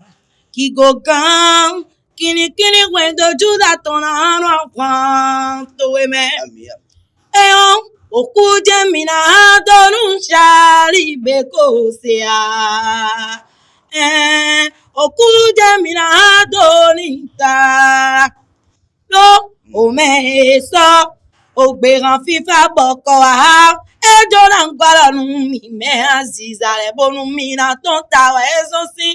Kigogan kini wendo juda tona no kwanto eme.
Ami.
Okuje mina donu Charlie Beko sea. Okuje mina doninta. Lo o meso o Béran FIFA boko ha. dona ngwala numi me azizare bonu mina tonta wezosi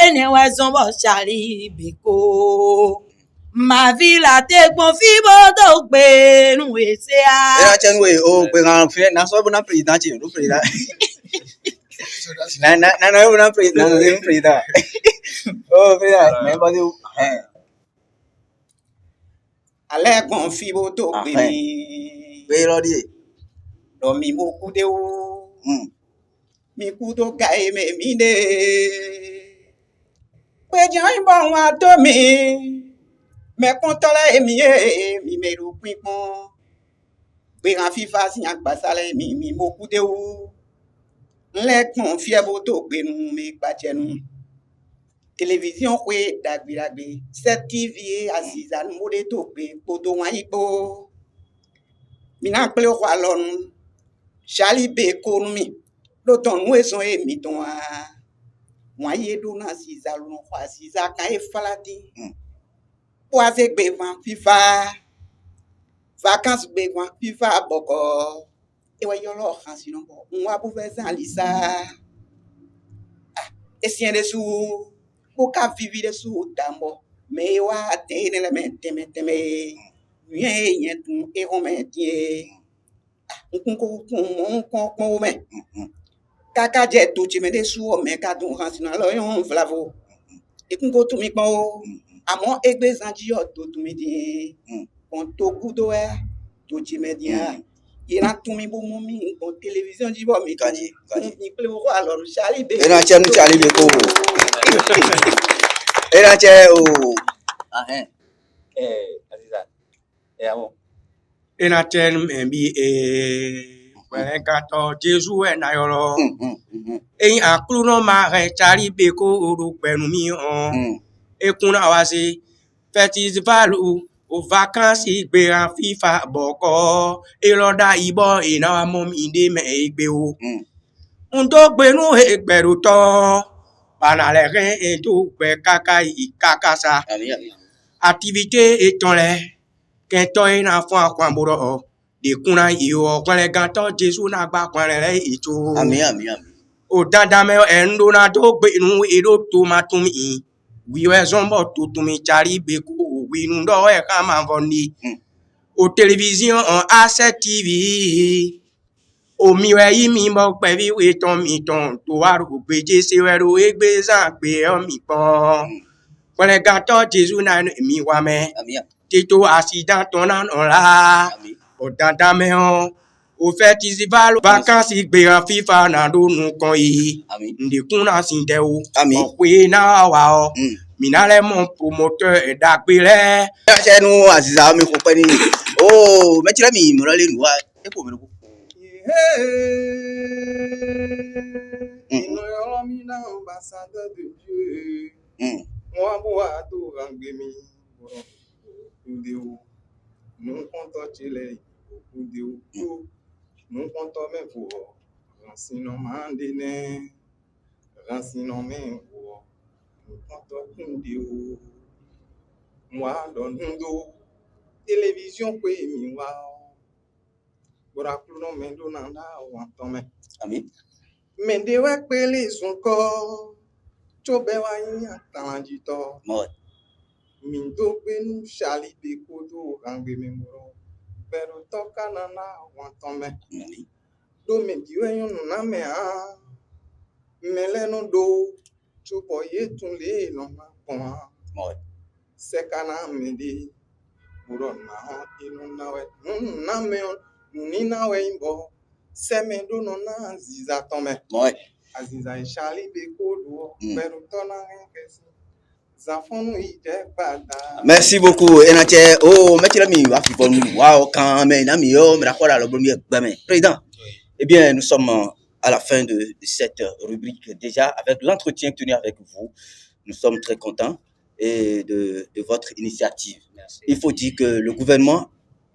ene wezombo chali biko ma villa te gbon fibo do gbe nu ese a
era chenwe o pe gan fe na so bona president chi no president na bona president na president oh president me ba du
ale gbon fibo do gbe mi
pe lo di
lo mi mo ku de o mi ku do ga e me mi de pe jan bo wa to mi me kontola e mi me ro pipon pe ran fifa si agbasale mi mo ku de o lekun fi ebo to gbe nu mi gbaje nu télévision kwe dagbi 7TV Aziza mo de to gbe podo wan ipo mina ple o alon Charlie Beko nu mi lo ton nu eso e mi ton a wan ye do na Aziza lo kwa Aziza kan e falati po ase gbe van FIFA vacances gbe van FIFA boko e wa yo lo kan si no bo nwa bu fe san lisa esien de su o ka vivi de su dambo me wa te ne le teme yen tun e o me tie nkun me kaka je to ti me de su o me ka dun han sinu lo yon flavo e kun ko tu mi pon o amo egbe zanji o to tu mi di kon to gudo e to ti me di ira tu mi bo mo mi kon television ji bo mi kaji ni ple o alors Charlie Beko
era chenu Charlie Beko era che o
Aziza amo
ina ten mbi wele gato Jesu e na yoro e aklu no ma re Charlie Beko ru penu mi on e kuna wa se festival o vacances gbe ran FIFA boko e lo da ibo ina wa mo mi de me egbe o ndo gbe nu egberu to banale re e to gbe kaka ikakasa activité étant là kento ina fo akwan boro de kuna iyo kwale ganto Jesu na gba kwale le ito
ami
o dada me endo na to gbe nu edo to matumi wi we zombo to mi Charlie Beko wi nu do e ka ma voni o télévision en A7TV o mi we yi mi mo pe vi we ton mi ton to wa ro gbe je se we ro egbe san gbe o mi pon kwale ganto Jesu na mi wa me tito accident ton an la o dada me o festival vacances gbe ran FIFA na do nu kon yi ndi kuna sin de o pe na wa o minale mon promoteur e dagbe le
chenu Aziza mi ko pe ni oh me tire mi mo le nu wa e ko mi ko
ino yo mi na ambassadeur de Dieu moi boa to rangbe mi Udeu non conto chile Udeu non conto me pour rancino mandine rancino me pour non conto Udeu moi don ndo télévision ko mi wa bora pluno me do nanda wa tome
ami
me de wa pele son ko chobe wa yin atanjito Mindo benu Charlie Beko do rangbe memoro pero toka nana wantome do me diwe yon na me a mele no do chupo ye tunle no ma pon sekana me di buro na inu na we na me ni na we imbo se me do no na Aziza tome Aziza Charlie Beko do pero tona kesi
Merci beaucoup. Oh, Président, eh bien, nous sommes à la fin de cette rubrique déjà avec l'entretien tenu avec vous. Nous sommes très contents de votre initiative.
Merci.
Il faut dire que le gouvernement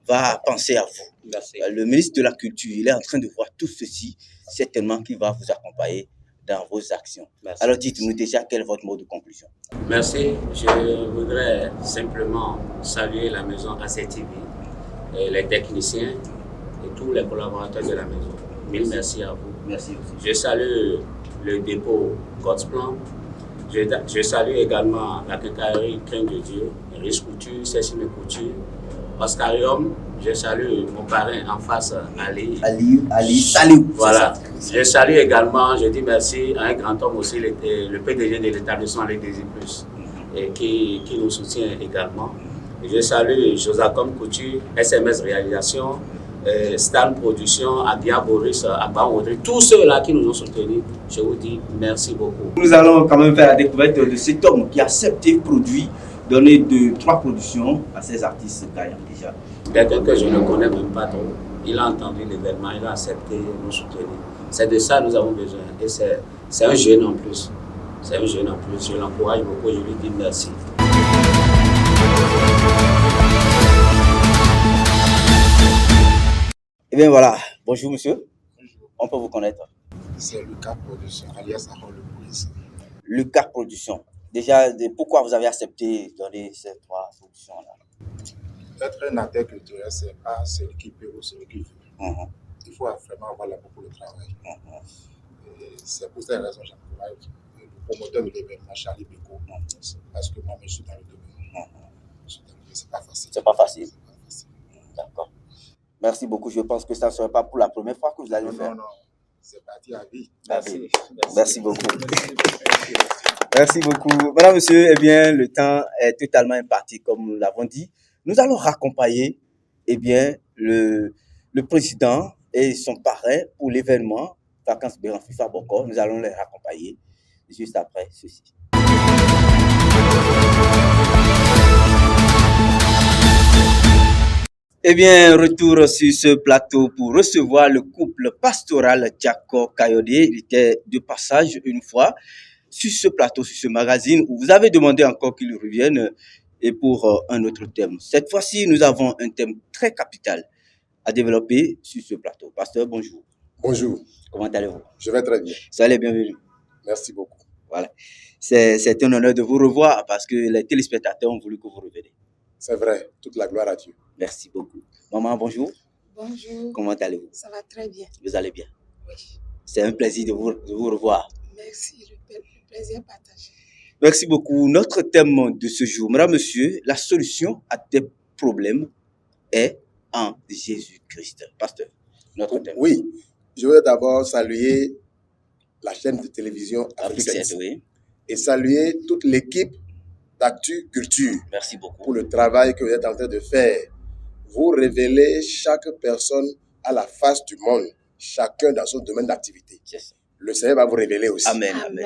va penser à vous.
Merci.
Le ministre de la Culture, il est en train de voir tout ceci, certainement qu'il va vous accompagner dans vos actions.
Merci.
Alors dites-nous déjà quel est votre mot de conclusion.
Merci. Je voudrais simplement saluer la maison A7TV, et les techniciens et tous les collaborateurs de la maison. Mille merci à vous.
Merci aussi.
Je salue le dépôt Godsplan. Je salue également la quincaillerie Crainte de Dieu, Riche Couture, Cécile Couture, Oscarium. Je salue mon parrain en face, Ali.
Ali, salut.
Voilà. Je salue également, je dis merci à un grand homme aussi, le PDG de l'établissement Les Désirs Plus, et qui nous soutient également. Je salue Josacom Couture, SMS Réalisation, Stan Production, Abia Boris, Abba Audrey, tous ceux-là qui nous ont soutenus, je vous dis merci beaucoup.
Nous allons quand même faire la découverte de cet homme qui a accepté produit, donner 3 productions à ces artistes gagnants déjà.
Quelqu'un que je ne connais même pas trop, il a entendu l'événement, il a accepté nous soutenir. C'est de ça que nous avons besoin. Et c'est un jeune en plus. C'est un jeune en plus. Je l'encourage beaucoup, je lui dis merci.
Eh bien voilà, bonjour monsieur. Bonjour. On peut vous connaître?
C'est Lucas Production, alias Harold Louis.
Lucas Production. Déjà, pourquoi vous avez accepté de donner ces 3 productions-là?
Être un acteur culturel, ce n'est pas celui qui peut ou celui qui veut. Il faut vraiment avoir l'amour pour le travail. C'est pour cette raison que j'encourage le promoteur de l'événement, Charlie Beko, parce que moi, je suis dans le domaine. C'est pas facile.
C'est pas facile. D'accord. Merci beaucoup. Je pense que ça ne serait pas pour la première fois que vous allez le faire.
Non. C'est parti à vie.
Merci beaucoup. Merci beaucoup. Madame, monsieur, eh bien, le temps est totalement imparti, comme nous l'avons dit. Nous allons raccompagner, eh bien, le président et son parrain pour l'événement Vacances Béran FIFA Boko. Nous allons les raccompagner juste après ceci. Eh bien, retour sur ce plateau pour recevoir le couple pastoral Djako Kayode. Il était de passage une fois sur ce plateau, sur ce magazine, où vous avez demandé encore qu'il revienne et pour un autre thème. Cette fois-ci, nous avons un thème très capital à développer sur ce plateau. Pasteur, bonjour.
Bonjour.
Comment allez-vous?
Je vais très bien.
Soyez les bienvenus.
Merci beaucoup.
Voilà. C'est un honneur de vous revoir parce que les téléspectateurs ont voulu que vous reveniez.
C'est vrai. Toute la gloire à Dieu.
Merci beaucoup. Maman, bonjour.
Bonjour.
Comment allez-vous?
Ça va très bien.
Vous allez bien?
Oui.
C'est un plaisir de vous revoir.
Merci, le plaisir partagé.
Merci beaucoup. Notre thème de ce jour, madame, monsieur, la solution à tes problèmes est en Jésus-Christ. Pasteur, notre thème.
Oui, je veux d'abord saluer la chaîne de télévision Afrique 7,
oui.
Et saluer toute l'équipe d'Actu Culture.
Merci beaucoup.
Pour le travail que vous êtes en train de faire. Vous révélez chaque personne à la face du monde, chacun dans son domaine d'activité. Le Seigneur va vous révéler aussi.
Amen. Amen.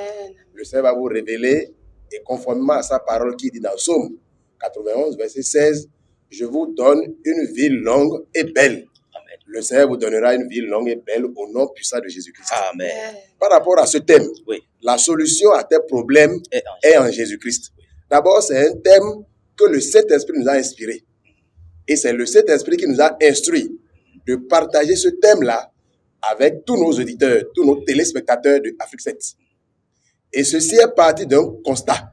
Le Seigneur va vous révéler, et conformément à sa parole qui dit dans Psaume 91, verset 16, je vous donne une vie longue et belle.
Amen.
Le Seigneur vous donnera une vie longue et belle au nom puissant de Jésus-Christ.
Amen.
Par rapport à ce thème,
oui.
La solution à tes problèmes est en Jésus-Christ. Oui. D'abord, c'est un thème que le Saint-Esprit nous a inspiré. Et c'est le Saint-Esprit qui nous a instruit de partager ce thème-là avec tous nos auditeurs, tous nos téléspectateurs de Afrique 7. Et ceci est parti d'un constat.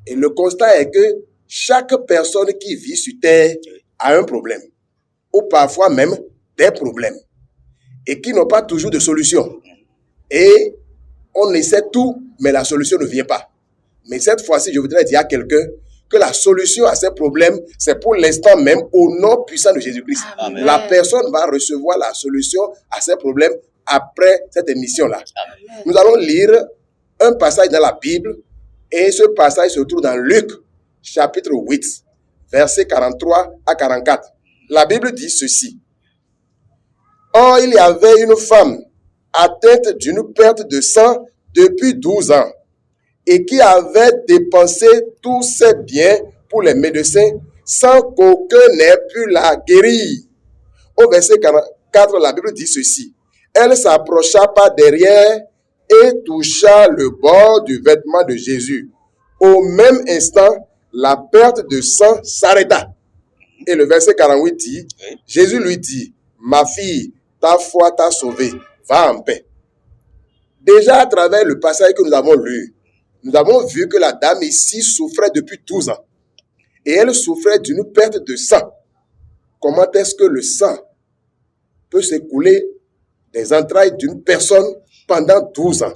Et le constat est que chaque personne qui vit sur terre a un problème, ou parfois même des problèmes, et qui n'ont pas toujours de solution. Et on essaie tout, mais la solution ne vient pas. Mais cette fois-ci, je voudrais dire à quelqu'un que la solution à ces problèmes, c'est pour l'instant même au nom puissant de Jésus-Christ. Amen. La personne va recevoir la solution à ces problèmes après cette émission-là. Amen. Nous allons lire un passage dans la Bible et ce passage se trouve dans Luc, chapitre 8, versets 43 à 44. La Bible dit ceci. Or, il y avait une femme atteinte d'une perte de sang depuis 12 ans. Et qui avait dépensé tous ses biens pour les médecins sans qu'aucun n'ait pu la guérir. Au verset 44, la Bible dit ceci. Elle s'approcha par derrière et toucha le bord du vêtement de Jésus. Au même instant, la perte de sang s'arrêta. Et le verset 48 dit, Jésus lui dit, ma fille, ta foi t'a sauvée, va en paix. Déjà à travers le passage que nous avons lu, nous avons vu que la dame ici souffrait depuis 12 ans. Et elle souffrait d'une perte de sang. Comment est-ce que le sang peut s'écouler des entrailles d'une personne pendant 12 ans.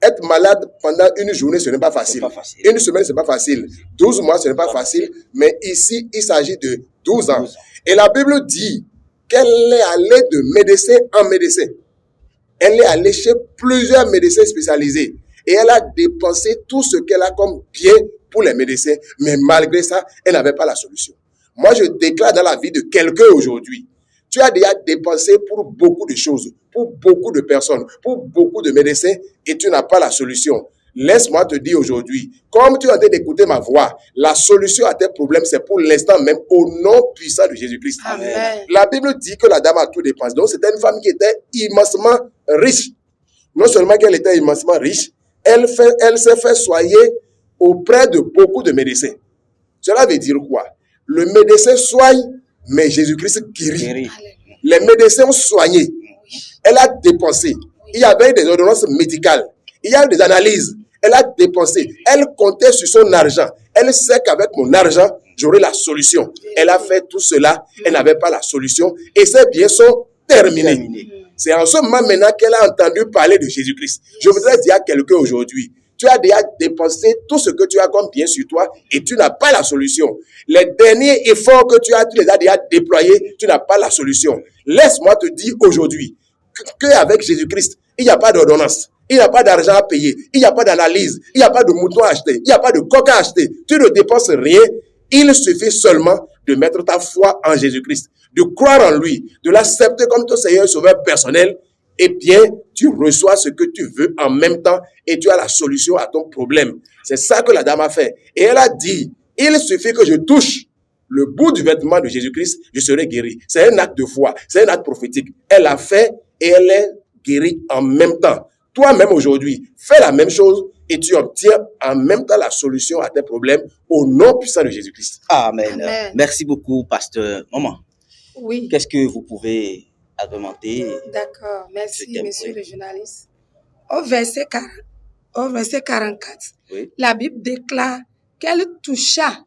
Être malade pendant une journée, ce n'est pas facile. Une semaine, ce n'est pas facile. 12 mois, ce n'est pas facile. Mais ici, il s'agit de 12 ans. Et la Bible dit qu'elle est allée de médecin en médecin. Elle est allée chez plusieurs médecins spécialisés. Et elle a dépensé tout ce qu'elle a comme bien pour les médecins. Mais malgré ça, elle n'avait pas la solution. Moi, je déclare dans la vie de quelqu'un aujourd'hui, tu as déjà dépensé pour beaucoup de choses, pour beaucoup de personnes, pour beaucoup de médecins, et tu n'as pas la solution. Laisse-moi te dire aujourd'hui, comme tu es en train d'écouter ma voix, la solution à tes problèmes, c'est pour l'instant même au nom puissant de Jésus-Christ. Amen. La Bible dit que la dame a tout dépensé. Donc, c'était une femme qui était immensement riche. Non seulement qu'elle était immensement riche, elle s'est fait soigner auprès de beaucoup de médecins. Cela veut dire quoi? Le médecin soigne, mais Jésus-Christ guérit. Les médecins ont soigné. Elle a dépensé. Il y avait des ordonnances médicales. Il y a des analyses. Elle a dépensé. Elle comptait sur son argent. Elle sait qu'avec mon argent, j'aurai la solution. Elle a fait tout cela. Elle n'avait pas la solution. Et ses biens sont terminés. C'est en ce moment maintenant qu'elle a entendu parler de Jésus-Christ. Je voudrais dire à quelqu'un aujourd'hui, tu as déjà dépensé tout ce que tu as comme bien sur toi et tu n'as pas la solution. Les derniers efforts que tu les as déjà déployés, tu n'as pas la solution. Laisse-moi te dire aujourd'hui qu'avec Jésus-Christ, il n'y a pas d'ordonnance, il n'y a pas d'argent à payer, il n'y a pas d'analyse, il n'y a pas de mouton à acheter, il n'y a pas de coq à acheter. Tu ne dépenses rien. Il suffit seulement de mettre ta foi en Jésus-Christ, de croire en lui, de l'accepter comme ton Seigneur et Sauveur personnel. Eh bien, tu reçois ce que tu veux en même temps et tu as la solution à ton problème. C'est ça que la dame a fait. Et elle a dit, il suffit que je touche le bout du vêtement de Jésus-Christ, je serai guéri. C'est un acte de foi, c'est un acte prophétique. Elle a fait et elle est guérie en même temps. Toi-même aujourd'hui, fais la même chose et tu obtiens en même temps la solution à tes problèmes au nom puissant de Jésus-Christ.
Amen. Amen. Merci beaucoup, pasteur. Maman,
oui.
Qu'est-ce que vous pouvez argumenter?
D'accord, merci, monsieur le journaliste. Au verset 44, oui. La Bible déclare qu'elle toucha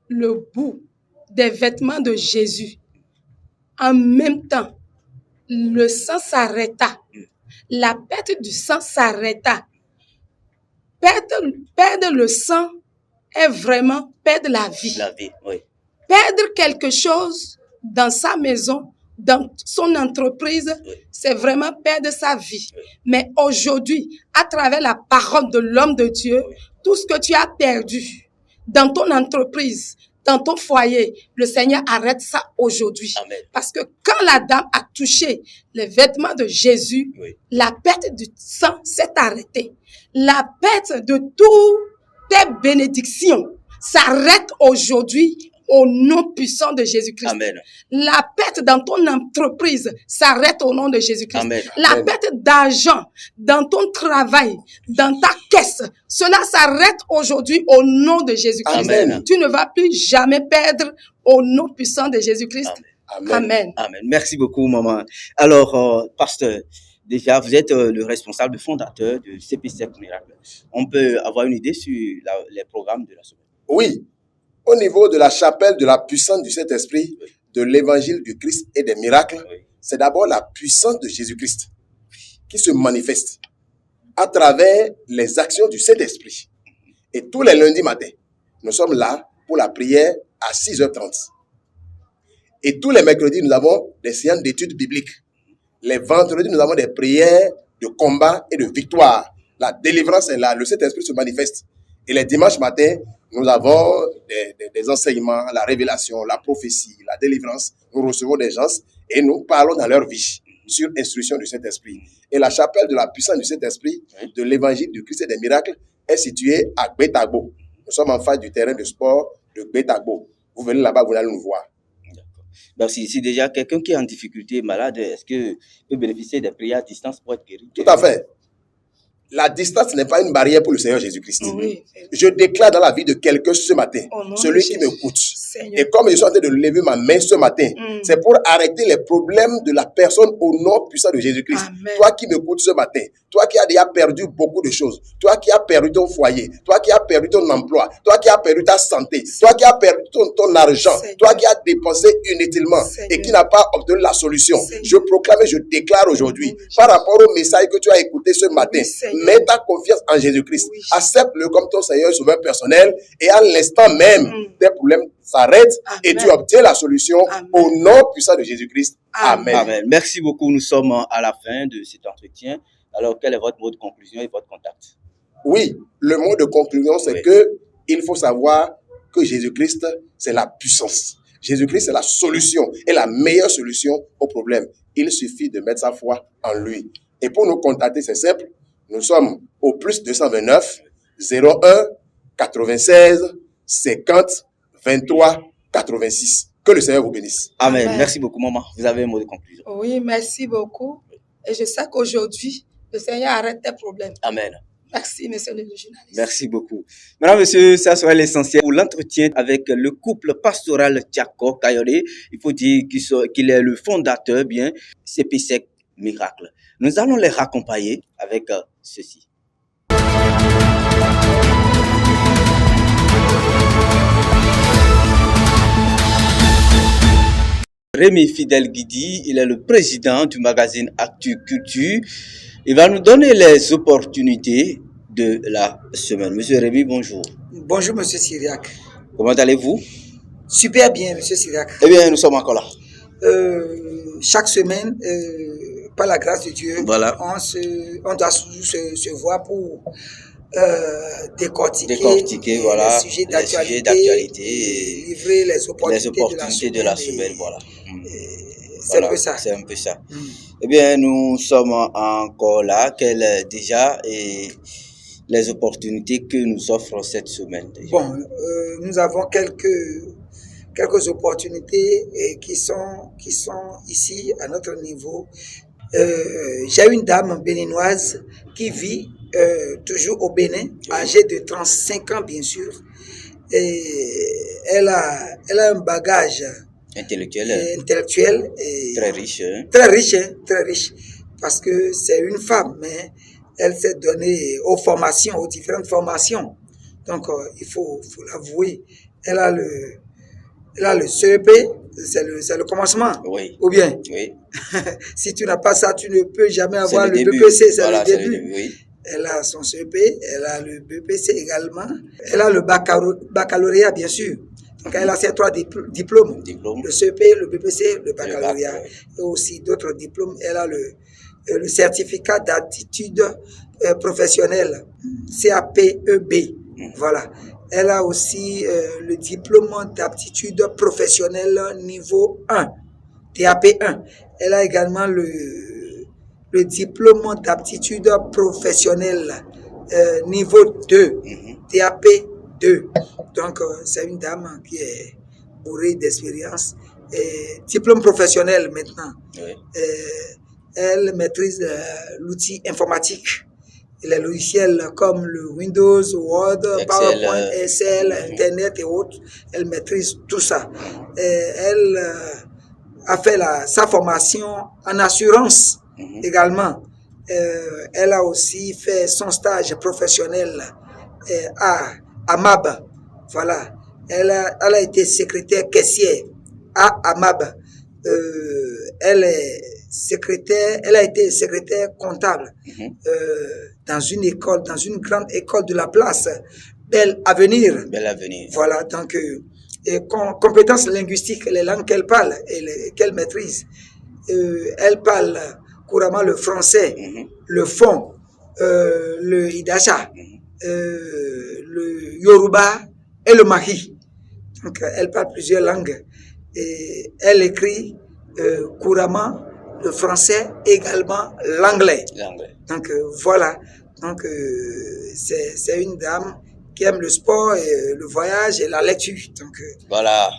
le bout des vêtements de Jésus. En même temps, le sang s'arrêta. La perte du sang s'arrêta. Perdre le sang est vraiment perdre la vie.
La vie, oui.
Perdre quelque chose dans sa maison, dans son entreprise, oui. C'est vraiment perdre sa vie. Oui. Mais aujourd'hui, à travers la parole de l'homme de Dieu, oui. Tout ce que tu as perdu dans ton entreprise, dans ton foyer, le Seigneur arrête ça aujourd'hui. Amen. Parce que quand la dame a touché les vêtements de Jésus, oui. La perte du sang s'est arrêtée. La perte de toutes tes bénédictions s'arrête aujourd'hui au nom puissant de Jésus-Christ. Amen. La perte dans ton entreprise s'arrête au nom de Jésus-Christ. Amen. La Amen. Perte d'argent dans ton travail, dans ta caisse, cela s'arrête aujourd'hui au nom de Jésus-Christ. Amen. Tu ne vas plus jamais perdre au nom puissant de Jésus-Christ. Amen. Amen.
Amen. Merci beaucoup, maman. Alors, pasteur, déjà, vous êtes le responsable fondateur de CP7 Miracle. On peut avoir une idée sur les programmes de la semaine?
Oui. Au niveau de la chapelle de la puissance du Saint-Esprit, oui. De l'évangile du Christ et des miracles, oui. C'est d'abord la puissance de Jésus-Christ qui se manifeste à travers les actions du Saint-Esprit. Et tous les lundis matins, nous sommes là pour la prière à 6h30. Et tous les mercredis, nous avons des séances d'études bibliques. Les vendredis, nous avons des prières de combat et de victoire. La délivrance est là, le Saint-Esprit se manifeste. Et les dimanches matins, nous avons des enseignements, la révélation, la prophétie, la délivrance. Nous recevons des gens et nous parlons dans leur vie sur instruction du Saint-Esprit. Et la chapelle de la puissance du Saint-Esprit, de l'évangile du Christ et des miracles, est située à Gbetagbo. Nous sommes en face du terrain de sport de Gbetagbo. Vous venez là-bas, vous allez nous voir.
Donc, si déjà quelqu'un qui est en difficulté, malade, est-ce qu'il peut bénéficier des prières à distance pour être guéri?
Tout à fait. la distance n'est pas une barrière pour le Seigneur Jésus-Christ.
Oui.
Je déclare dans la vie de quelqu'un ce matin, celui qui m'écoute. Et comme je suis en train de lever ma main ce matin, c'est pour arrêter les problèmes de la personne au nom puissant de Jésus-Christ.
Amen.
Toi qui m'écoutes ce matin, toi qui as déjà perdu beaucoup de choses, toi qui as perdu ton foyer, toi qui as perdu ton emploi, toi qui as perdu ta santé, toi qui as perdu ton argent,
Seigneur.
toi qui as dépensé inutilement et qui n'a pas obtenu la solution,
Seigneur.
je proclame et je déclare aujourd'hui, par rapport au message que tu as écouté ce matin, mets ta confiance en Jésus-Christ, accepte-le comme ton Seigneur et Sauveur personnel, et à l'instant même, tes problèmes s'arrêtent et tu obtiens la solution au nom puissant de Jésus-Christ. Amen.
Amen. Merci beaucoup. Nous sommes à la fin de cet entretien. Alors, quel est votre mot de conclusion et votre contact?
Oui, le mot de conclusion, c'est il faut savoir que Jésus-Christ, c'est la puissance. Jésus-Christ, c'est la solution et la meilleure solution au problème. Il suffit de mettre sa foi en lui. Et pour nous contacter, c'est simple. Nous sommes au plus 229 01 96 50 23 86. Que le Seigneur vous bénisse.
Amen.
Amen.
Merci beaucoup, maman. Vous avez un mot de conclusion.
Oui, merci beaucoup. Et je sais qu'aujourd'hui, le Seigneur arrête tes problèmes.
Amen.
Merci, monsieur le journaliste.
Merci beaucoup. Madame, monsieur, ça sera l'essentiel pour l'entretien avec le couple pastoral Tiako Kayode. Il faut dire qu'il est le fondateur, bien, CPSEC Miracle. Nous allons les raccompagner avec ceci. Rémi Fidel Guidi, il est le président du magazine Actu Culture. Il va nous donner les opportunités de la semaine. Monsieur Rémi, bonjour.
Bonjour, monsieur Syriac.
Comment allez-vous?
Super bien, monsieur Syriac.
Eh bien, nous sommes encore là.
Chaque semaine, par la grâce de Dieu,
voilà.
on doit se voir pour décortiquer
voilà,
les sujets d'actualité et livrer les opportunités
de la semaine. Voilà.
C'est un peu ça.
C'est un peu ça. Eh bien, nous sommes encore là. Quelles déjà les opportunités que nous offre cette semaine déjà?
Bon, nous avons quelques opportunités qui sont ici à notre niveau. J'ai une dame béninoise qui vit toujours au Bénin, âgée de 35 ans bien sûr. Et elle a un bagage intellectuel et
très riche.
Très riche, parce que c'est une femme, mais elle s'est donnée aux différentes formations. Donc, il faut l'avouer, elle a le CEP, c'est le commencement.
Oui.
Ou bien,
oui.
Si tu n'as pas ça, tu ne peux jamais avoir le BPC, c'est le début.
Oui.
Elle a son CEP, elle a le BPC également, elle a le baccalauréat, bien sûr. Donc, elle a ces 3 diplômes. Le CEP, le BPC, le baccalauréat. Et aussi d'autres diplômes. Elle a le certificat d'aptitude professionnelle, CAPEB. Voilà. Elle a aussi le diplôme d'aptitude professionnelle niveau 1, DAP1. Elle a également le diplôme d'aptitude professionnelle niveau 2, DAP2. Donc, c'est une dame qui est bourrée d'expérience. Diplôme professionnel maintenant. Oui. Elle maîtrise l'outil informatique. Les logiciels comme le Windows, Word, Excel, PowerPoint, Excel, Internet et autres. Elle maîtrise tout ça. Elle a fait sa formation en assurance également. Elle a aussi fait son stage professionnel à MAB. Voilà. Elle a été secrétaire caissière à AMAB. Elle a été secrétaire comptable dans une grande école de la place, Belle Avenir.
Belle Avenir.
Voilà, donc compétences linguistiques, les langues qu'elle parle et qu'elle maîtrise. Elle parle couramment le français, le fon, le hidacha, le yoruba et le mahi. Donc, elle parle plusieurs langues. Et elle écrit couramment le français, également l'anglais. Donc, voilà. Donc, c'est une dame qui aime le sport, et le voyage et la lecture. Donc,
voilà.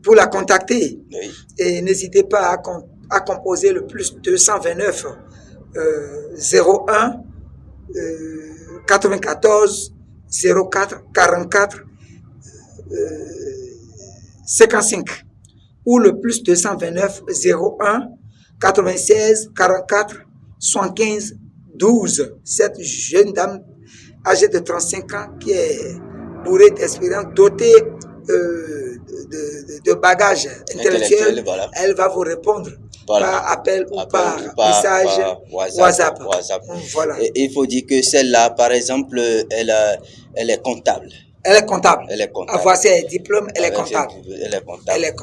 Pour la contacter, oui. Et n'hésitez pas à composer le plus 229 01 94 04 44 55 ou le plus 229 01 96 44 75 12. Cette jeune dame âgée de 35 ans qui est bourrée d'expérience, dotée de bagages intellectuels, voilà. Elle va vous répondre par appel ou par message WhatsApp.
Voilà. Et il faut dire que celle-là, par exemple, elle est comptable.
Elle est comptable. Avoir ses diplômes, elle est comptable.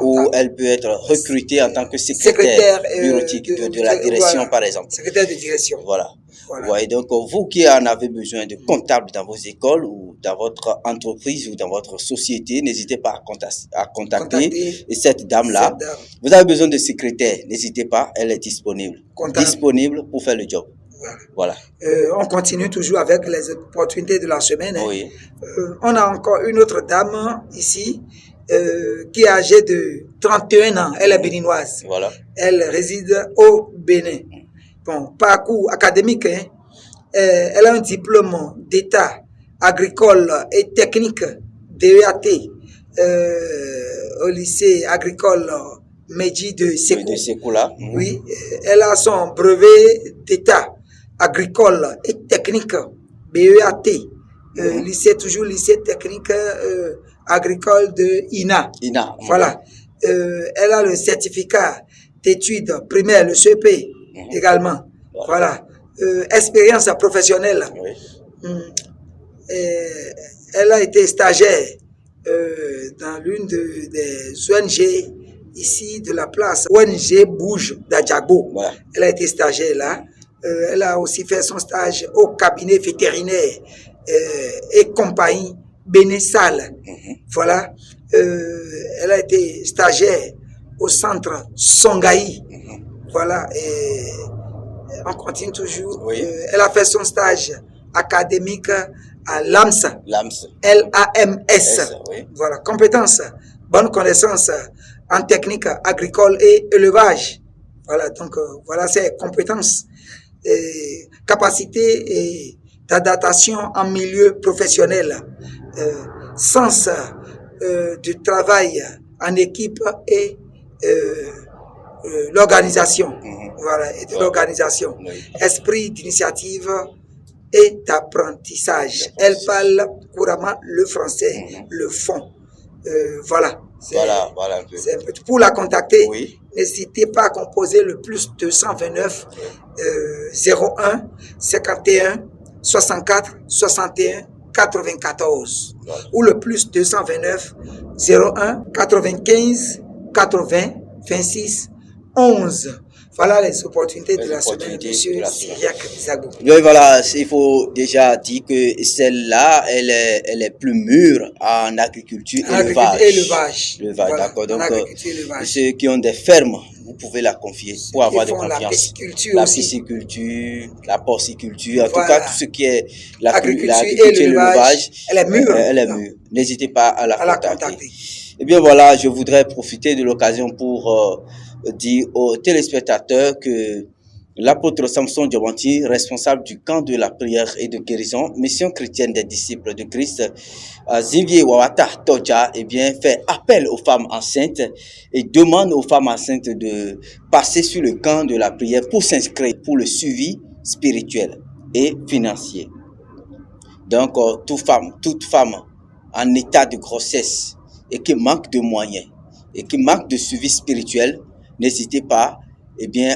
Ou elle peut être recrutée en tant que secrétaire bureautique de la direction, par exemple.
Secrétaire de direction.
Voilà. Ouais, donc, vous qui en avez besoin de comptables dans vos écoles ou dans votre entreprise ou dans votre société, n'hésitez pas à contacter cette dame-là. Vous avez besoin de secrétaire, n'hésitez pas, elle est disponible. Disponible pour faire le job. Voilà.
On continue toujours avec les opportunités de la semaine.
Oui.
On a encore une autre dame ici qui est âgée de 31 ans. Elle est béninoise.
Voilà.
Elle réside au Bénin. Bon, parcours académique, hein. Elle a un diplôme d'état agricole et technique DEAT au lycée agricole Medji de Sékou. Oui, elle a son brevet d'état agricole et technique BEAT, lycée technique agricole de INA. Voilà. Elle a le certificat d'études primaires, le CEP également. Voilà. Expérience professionnelle. Elle a été stagiaire dans l'une des ONG ici de la place ONG Bouge d'Adjago. Voilà. Elle a été stagiaire là. Elle a aussi fait son stage au cabinet vétérinaire et compagnie Bénessal. Voilà. Elle a été stagiaire au centre Songaï. Voilà. Et on continue toujours.
Oui.
Elle a fait son stage académique à LAMS. LAMS.
Oui.
Voilà. Compétences, bonne connaissance en technique agricole et élevage. Voilà. Donc, voilà ses compétences. Capacité d'adaptation en milieu professionnel, sens du travail en équipe et l'organisation, voilà, et de l'organisation, esprit d'initiative et d'apprentissage. Elle parle couramment le français, le fond. Voilà.
Voilà.
Pour la contacter, n'hésitez pas à composer le plus 229 01 51 64 61 94 ou le plus 229 01 95 80 26 11. Voilà les opportunités de la semaine, monsieur Syriac Zago.
Oui, voilà, il faut déjà dire que celle-là, elle est plus mûre en agriculture et élevage. Voilà, d'accord. Donc, ceux qui ont des fermes, vous pouvez la confier pour avoir de confiance. La pisciculture, la porciculture, en tout cas, tout ce qui est l'agriculture et l'élevage, elle est mûre. Elle est mûre. N'hésitez pas à la contacter. Eh bien, voilà, je voudrais profiter de l'occasion pour dire aux téléspectateurs que l'apôtre Samson Diamanti, responsable du camp de la prière et de guérison, mission chrétienne des disciples de Christ, Xinvier Wawata Todja, eh bien, fait appel aux femmes enceintes et demande aux femmes enceintes de passer sur le camp de la prière pour s'inscrire pour le suivi spirituel et financier. Donc, toute femme en état de grossesse et qui manque de moyens et qui manque de suivi spirituel, n'hésitez pas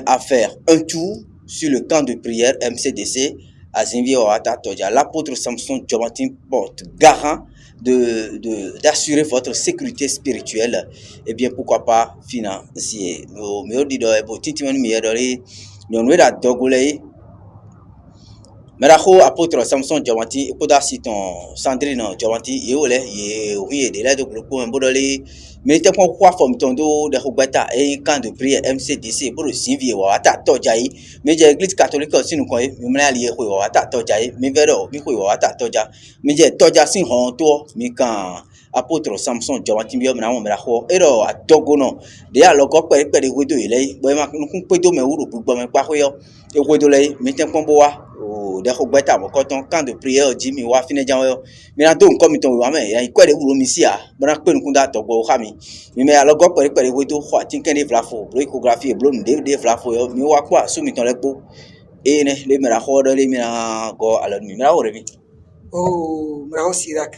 à faire un tour sur le camp de prière MCDC à Xinvier Wawata Todja. L'apôtre Samson Diamanti porte garant d'assurer votre sécurité spirituelle et bien pourquoi pas financier. Meraho apôtre Samson Diamanti ikoda siton Sandrine Diamanti yeole ye oui de la de groupe mbodoli milite pon kwa form tondo de hubata e camp de prière MCDC pour le Xinvier Wawata Todja yi meje église catholique aussi nous koy mi mena lié ko Wawata Todja yi mi vero mi ko Wawata Todja meje Todja sin hon to mi kan apôtre Samson Diamanti bi mena mo meraho ero adogono de alogo pe wedo ile bo ma kun pedo me wuro gbogbo me pa ko yo e wedo le mi te pon bo wa o de ko gbeta mo ko ton kan de prière ji mi wa fine jan yo mi na do nko mi ton wa me ya ko de wuro mi si a bra pe nkun da to go mi me alo go pere we to ho tin ken de flafo bro ecography e blo de flafo yo mi wa kwa su mi ton le po e ne le mi ra ho do le mi na go alo mi ra ore mi
oh mra ho sirak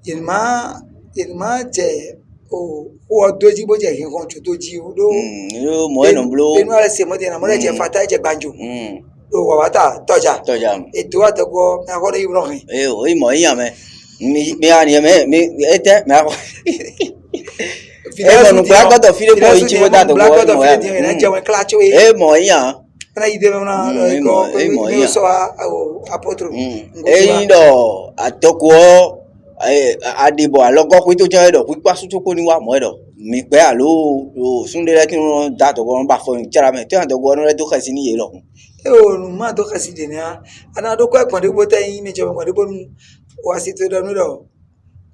ilma je o doji bo je hin kon chu doji o do
yo mo e no blo
enu ala se mo de na mo le je fata je gbanjo do wa wata toja e to wa to go na ho de ibro hin
o mo yan me mi ani me mi ete me ako e mo gba godo file po ichi wo da do go mo ya
na je won clutch we
e mo yan
na ide me na ko mo so apotro
e ndo atoko adibo alogo ku to je do ku pa sutu ko ni wa mo do mi pe alo o sunde le kin da to go ba fo jara me te an to go no le to kasi ni ye lo
e o nu ma to kasi de ni ana do ko ekon de bo te yin mi je ko de bo nu wa si to do nu do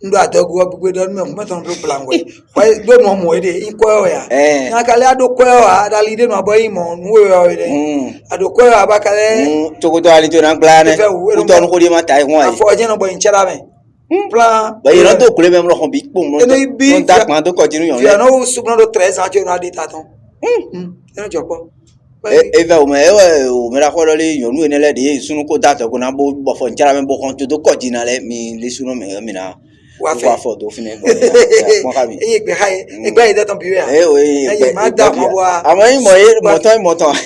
ndo adogo wa gbogbo do nu me to no plan we wa do no mo de in ko ya na kale ado ko ya da li de no abo yin mo nu we ya de ado ko ya ba kale
to ko to ali to na plan ne ku to no ko di ma tai won
afo je no bo in chara me plan
ba yero to kule même lo kon bi pom no ta kan to continue yon
le ya no subno do 13 ans je no adi taton eno jopo
e va o me la ko le yon nu ne le de sunu ko ta to ko na bo fo chara me bo kon to continue le mi le sunu me mi na wa fo do fine bo mo ka mi
e gbe haye e gbe ide ton bi we
e
ma da mo wa
àwọn mo ton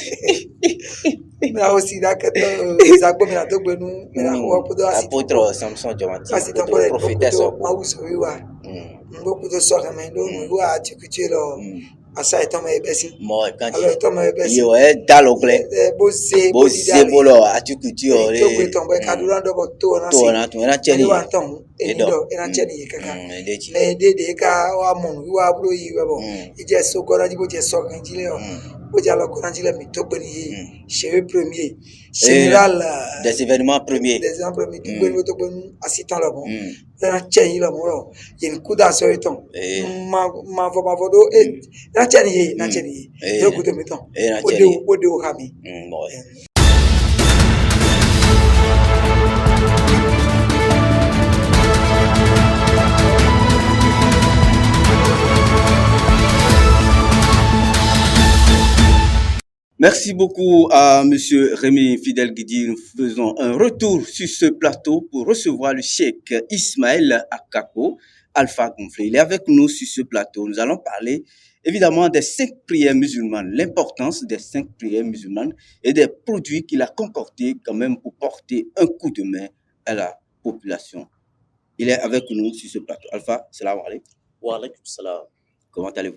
na o si da ke to izagbo mi na to gbenu mi na ko podo
apôtre Samson Diamantine
asito
prophétesse
ma wu so wi wa ngo podo so ka me do mu wa atikuti lo asa eto ma ebesi
mo kan
alo eto ma ebesi
yo e dalogle
bo se
bolo atikuti o le
to gbe ton bo ka duro ndo bo to na
to na cheni
wa ton e do ina cheni kaka le de ka wa mo wa bro yi we bo ije so gora ji bo je so kan ji le o bo ja lo ko na ji le mi to gbe ni chez premier général
des événements premiers
tu gbe to gbe assistant lo bon na cheni lo mo ro yin kuda so eton ma fo do e na cheni yo kudo mi ton o de o kami
Merci beaucoup à Monsieur Rémi Fidel Guidi. Nous faisons un retour sur ce plateau pour recevoir le cheikh Ismaël Akako, Alpha Gonflé. Il est avec nous sur ce plateau. Nous allons parler évidemment des 5 prières musulmanes, l'importance des 5 prières musulmanes et des produits qu'il a concoctés quand même pour porter un coup de main à la population. Il est avec nous sur ce plateau. Alpha, salam alaikum.
Wa alaikum salam.
Comment allez-vous?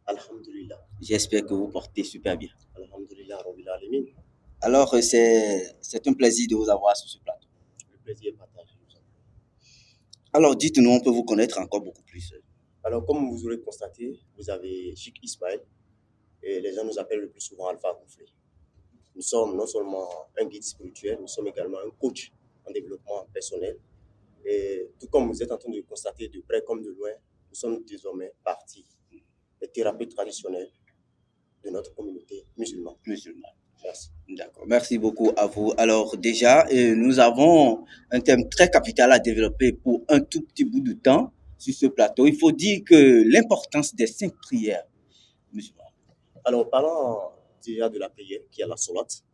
Alhamdulillah.
J'espère que vous portez super bien.
Alhamdulillah, Rabbil Alamin.
Alors, c'est un plaisir de vous avoir sur ce plateau.
Le plaisir est partagé.
Alors, dites-nous, on peut vous connaître encore beaucoup plus.
Alors, comme vous aurez constaté, vous avez Cheikh Ismaël et les gens nous appellent le plus souvent Alpha Gonflé. Nous sommes non seulement un guide spirituel, nous sommes également un coach en développement personnel. Et tout comme vous êtes en train de le constater de près comme de loin, nous sommes désormais partis des thérapeutes traditionnels de notre communauté musulmane.
Merci. D'accord. Merci beaucoup à vous. Alors déjà, nous avons un thème très capital à développer pour un tout petit bout de temps sur ce plateau. Il faut dire que l'importance des 5 prières musulmanes.
Alors, parlant déjà de la prière, qui est la sourate,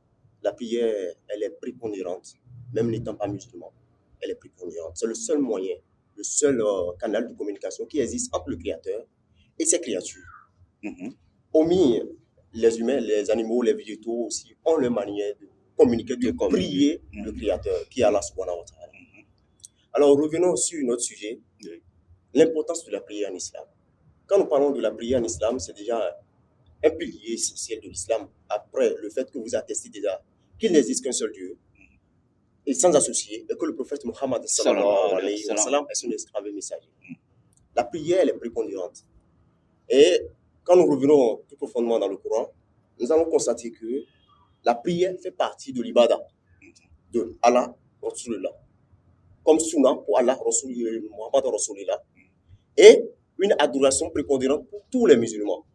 la prière, elle est prépondérante, même n'étant pas musulman, elle est prépondérante. C'est le seul moyen, le seul canal de communication qui existe entre le Créateur et ses créatures. Hormis les humains, les animaux, les végétaux aussi ont leur manière de communiquer, de prier le Créateur, qui est Allah subhanahu wa ta'ala. Alors revenons sur notre sujet, l'importance de la prière en islam. Quand nous parlons de la prière en islam, c'est déjà un pilier essentiel de l'islam, après le fait que vous attestez déjà qu'il n'existe qu'un seul Dieu, et sans associer, et que le prophète Mohammed sallallahu alayhi wa sallam est son extravagant messager. La prière, elle est prépondérante. Et quand nous revenons plus profondément dans le Coran, nous allons constater que la prière fait partie de l'ibada de Allah Rasulullah, comme sunnah pour Allah Muhammad Rasulullah, et une adoration prépondérante pour tous les musulmans.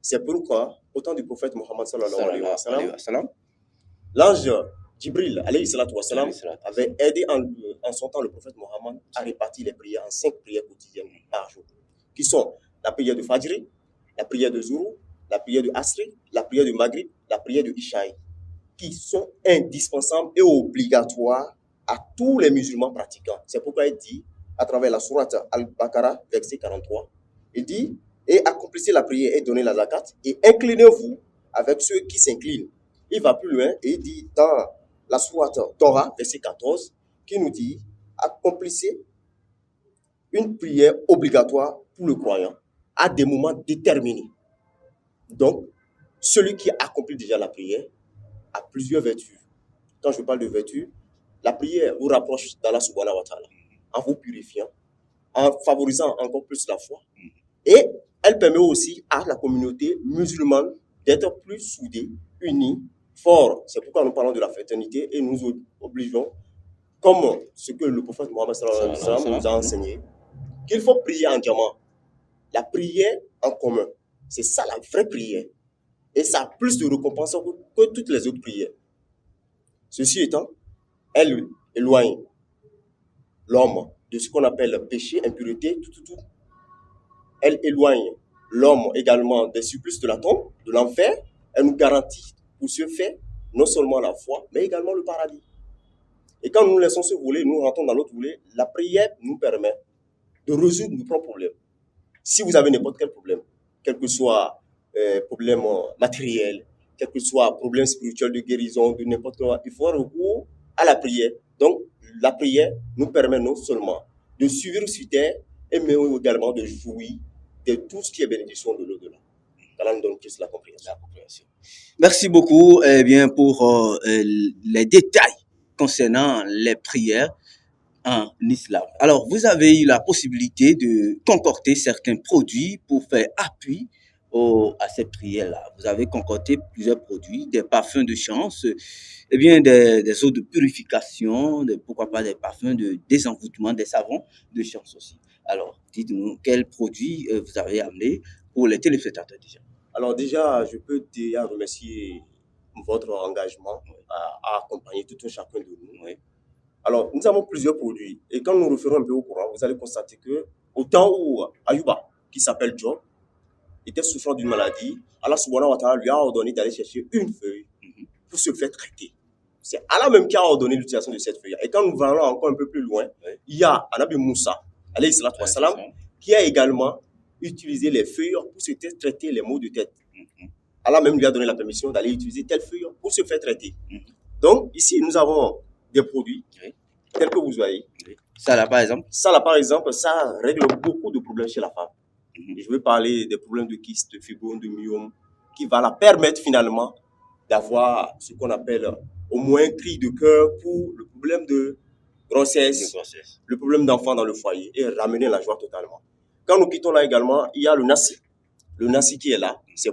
C'est pourquoi, au temps du prophète Mohammed sallallahu alayhi wa sallam, L'ange Djibril, alayhi salatu wassalam, avait aidé en son temps le prophète Mohammed à répartir les prières en 5 prières quotidiennes par jour, qui sont la prière de Fajri, la prière de Zourou, la prière de Asri, la prière de Maghrib, la prière de Ishaï, qui sont indispensables et obligatoires à tous les musulmans pratiquants. C'est pourquoi il dit, à travers la sourate Al-Baqarah, verset 43, il dit, et accomplissez la prière et donnez la zakat, et inclinez-vous avec ceux qui s'inclinent. Il va plus loin et il dit dans la sourate Torah, verset 14, qui nous dit, accomplissez une prière obligatoire pour le croyant à des moments déterminés. Donc, celui qui accomplit déjà la prière a plusieurs vertus. Quand je parle de vertus, la prière vous rapproche d'Allah subhanahu wa ta'ala, en vous purifiant, en favorisant encore plus la foi. Et elle permet aussi à la communauté musulmane d'être plus soudée, unie, fort. C'est pourquoi nous parlons de la fraternité et nous obligeons, comme ce que le prophète Mohammed nous a enseigné, qu'il faut prier en diamant. La prière en commun, c'est ça la vraie prière. Et ça a plus de récompense que toutes les autres prières. Ceci étant, elle éloigne l'homme de ce qu'on appelle péché, impureté, tout. Elle éloigne l'homme également des supplices de la tombe, de l'enfer. Elle nous garantit pour ce fait non seulement la foi, mais également le paradis. Et quand nous laissons ce volet, nous rentrons dans l'autre volet, la prière nous permet de résoudre nos propres problèmes. Si vous avez n'importe quel problème, quel que soit problème matériel, quel que soit problème spirituel de guérison, de n'importe quoi, il faut recours à la prière. Donc, la prière nous permet non seulement de suivre sur terre, mais également de jouir de tout ce qui est bénédiction de l'au-delà. Qu'Allah nous donne plus la compréhension.
Merci beaucoup pour les détails concernant les prières en islam. Alors, vous avez eu la possibilité de concocter certains produits pour faire appui à cette prière-là. Vous avez concocté plusieurs produits, des parfums de chance, et bien des eaux de purification, pourquoi pas des parfums de désenvoûtement, des savons de chance aussi. Alors, dites-nous quels produits vous avez amenés pour les téléspectateurs déjà.
Alors déjà, je peux déjà remercier votre engagement à accompagner tout un chacun de nous.
Oui.
Alors, nous avons plusieurs produits. Et quand nous referons un peu au courant, vous allez constater que au temps où Ayuba, qui s'appelle Job, était souffrant d'une maladie, Allah subhanahu wa ta'ala lui a ordonné d'aller chercher une feuille pour se faire traiter. C'est Allah même qui a ordonné l'utilisation de cette feuille. Et quand nous allons encore un peu plus loin, il y a Anabi Moussa, alayhi salatu wassalam, qui a également utilisé les feuilles pour se traiter les maux de tête. Allah même lui a donné la permission d'aller utiliser telle feuille pour se faire traiter. Donc, ici, nous avons des produits tels que vous voyez.
Ça là, par exemple,
ça règle beaucoup de problèmes chez la femme. Et je vais parler des problèmes de kyste, de fibrome, de myome, qui va la permettre finalement d'avoir ce qu'on appelle au moins un cri de cœur pour le problème de grossesse, le problème d'enfant dans le foyer et ramener la joie totalement. Quand nous quittons là également, il y a le Nassi. Le Nassi qui est là, c'est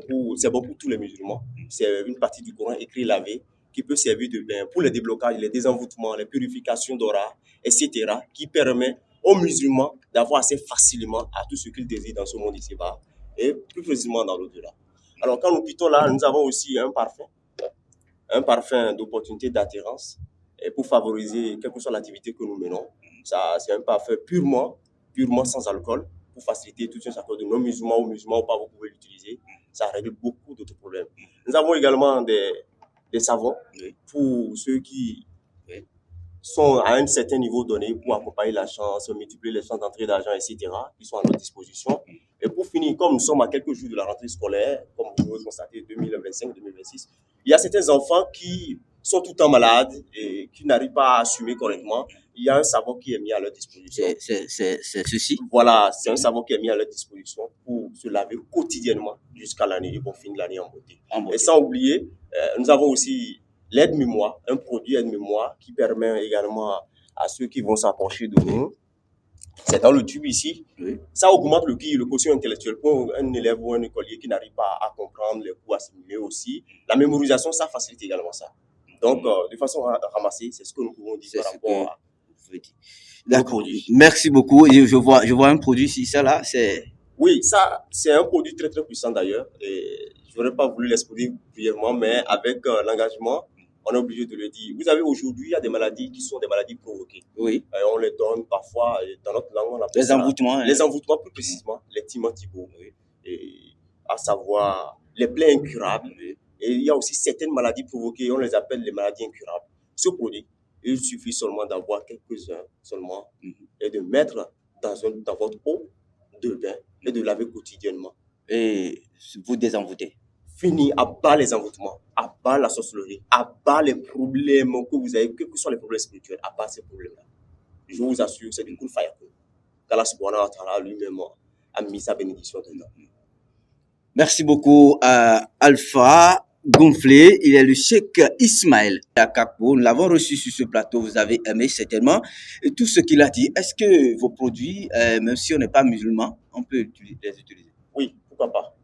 bon pour tous les musulmans. C'est une partie du Coran écrit lavé qui peut servir de bain pour les déblocages, les désenvoûtements, les purifications d'aura, etc., qui permet aux musulmans d'avoir assez facilement à tout ce qu'ils désirent dans ce monde ici-bas et plus précisément dans l'au-delà. Alors quand nous quittons là, nous avons aussi un parfum d'opportunité, d'attirance et pour favoriser quelle que soit l'activité que nous menons. Ça, c'est un parfum purement sans alcool pour faciliter tout un chacun de nos musulmans ou pas, vous pouvez l'utiliser. Ça règle beaucoup d'autres problèmes. Nous avons également des savons pour ceux qui sont à un certain niveau donné pour accompagner la chance, multiplier les chances d'entrée d'argent, etc., qui sont à notre disposition. Et pour finir, comme nous sommes à quelques jours de la rentrée scolaire, comme vous pouvez constater, 2025-2026, il y a certains enfants qui sont tout le temps malades et qui n'arrivent pas à assumer correctement. Il y a un savon qui est mis à leur disposition.
C'est ceci.
Voilà, c'est un savon qui est mis à leur disposition pour se laver quotidiennement jusqu'à l'année et pour finir l'année en beauté. Et sans oublier, nous avons aussi l'aide-mémoire, un produit aide-mémoire qui permet également à ceux qui vont s'approcher de nous. C'est dans le tube ici. Oui. Ça augmente le quotient intellectuel pour un élève ou un écolier qui n'arrive pas à comprendre les cours assimilés aussi. La mémorisation, ça facilite également ça. Donc, de façon ramassée, c'est ce que nous pouvons dire par rapport à...
D'accord. Merci beaucoup. Je vois un produit ici, ça là, c'est...
Oui, ça, c'est un produit très très puissant d'ailleurs. Et je n'aurais pas voulu l'exposer brièvement, mais avec l'engagement On est obligé de le dire. Vous savez, aujourd'hui, il y a des maladies qui sont des maladies provoquées.
Oui.
On les donne parfois, dans notre langue, on appelle
les
ça
envoûtements.
Les envoûtements, plus précisément, les timotibos. Oui. Et, à savoir les plaies incurables. Oui. Et il y a aussi certaines maladies provoquées, on les appelle les maladies incurables. Ce produit, il suffit seulement d'avoir quelques-uns seulement et de mettre dans votre eau de bain et de laver quotidiennement.
Et vous désenvoûtez.
Fini, à bas les envoûtements, à bas la sorcellerie, à bas les problèmes que vous avez, quels que soient les problèmes spirituels, à bas ces problèmes-là. Je vous assure, c'est du coup le fire. Qu'Allah subhanahu wa ta'ala lui-même a mis sa bénédiction dedans.
Merci beaucoup à Alpha Gonflé. Il est le Cheikh Ismaël Akakpo. Nous l'avons reçu sur ce plateau. Vous avez aimé certainement et tout ce qu'il a dit. Est-ce que vos produits, même si on n'est pas musulman, on peut les utiliser?
Oui, pourquoi pas.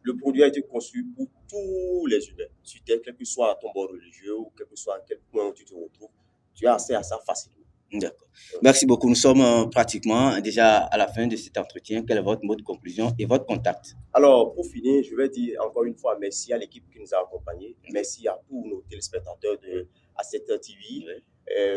Le produit a été conçu pour tous les humains. Sur terre, quel que soit ton bord religieux ou quel que soit quel point où tu te retrouves, tu as accès à ça facilement.
D'accord. Merci beaucoup. Nous sommes pratiquement déjà à la fin de cet entretien. Quel est votre mot de conclusion et votre contact?
Alors, pour finir, je vais dire encore une fois merci à l'équipe qui nous a accompagnés. Merci à tous nos téléspectateurs de A7 TV.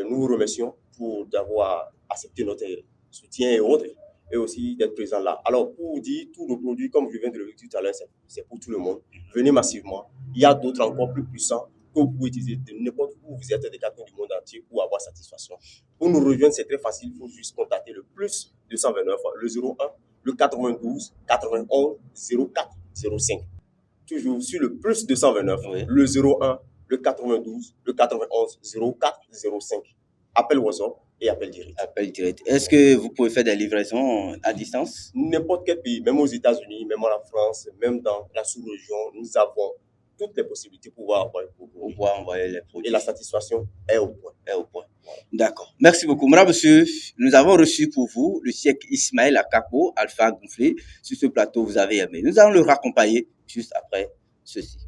Nous vous remercions pour d'avoir accepté notre soutien et autres, et aussi d'être présents là. Alors, pour vous dire, tous nos produits, comme je viens de le dire tout à l'heure, c'est pour tout le monde. Venez massivement. Il y a d'autres encore plus puissants que vous pouvez utiliser de n'importe où vous êtes des cartons du monde entier pour avoir satisfaction. Pour nous rejoindre, c'est très facile. Il faut juste contacter le plus 229, le 01, le 92, 91, 04, 05. Toujours sur le plus 229, oui. Le 01, le 92, le 91, 04, 05. Appel WhatsApp et appel direct.
Appel direct. Est-ce que vous pouvez faire des livraisons à distance?
N'importe quel pays, même aux États-Unis, même en France, même dans la sous-région, nous avons toutes les possibilités pour pouvoir envoyer les produits. Et la satisfaction est au point.
Voilà. D'accord. Merci beaucoup. Madame, monsieur, nous avons reçu pour vous le Cheikh Ismaël Akakpo, Alpha Gonflé. Sur ce plateau, vous avez aimé. Nous allons le raccompagner juste après ceci.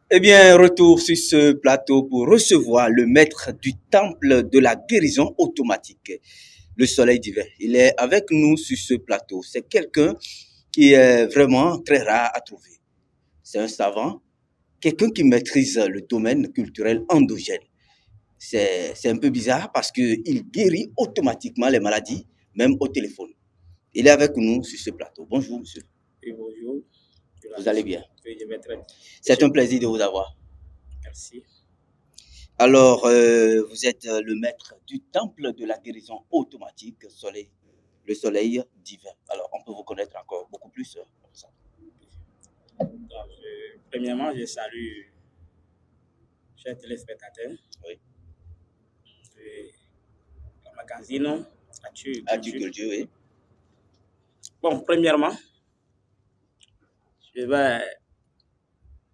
Eh bien, retour sur ce plateau pour recevoir le maître du temple de la guérison automatique, le soleil divin. Il est avec nous sur ce plateau. C'est quelqu'un qui est vraiment très rare à trouver. C'est un savant, quelqu'un qui maîtrise le domaine culturel endogène. C'est un peu bizarre parce qu'il guérit automatiquement les maladies, même au téléphone. Il est avec nous sur ce plateau. Bonjour, monsieur.
Oui, bonjour.
Vous allez bien?
Oui, je vais très bien.
C'est un plaisir de vous avoir.
Merci.
Alors, vous êtes le maître du temple de la guérison automatique, le soleil divin. Alors, on peut vous connaître encore beaucoup plus comme ça.
Donc, premièrement, je salue chers téléspectateurs.
Oui.
Le magazine
Actu Culture, oui.
Bon, premièrement, je vais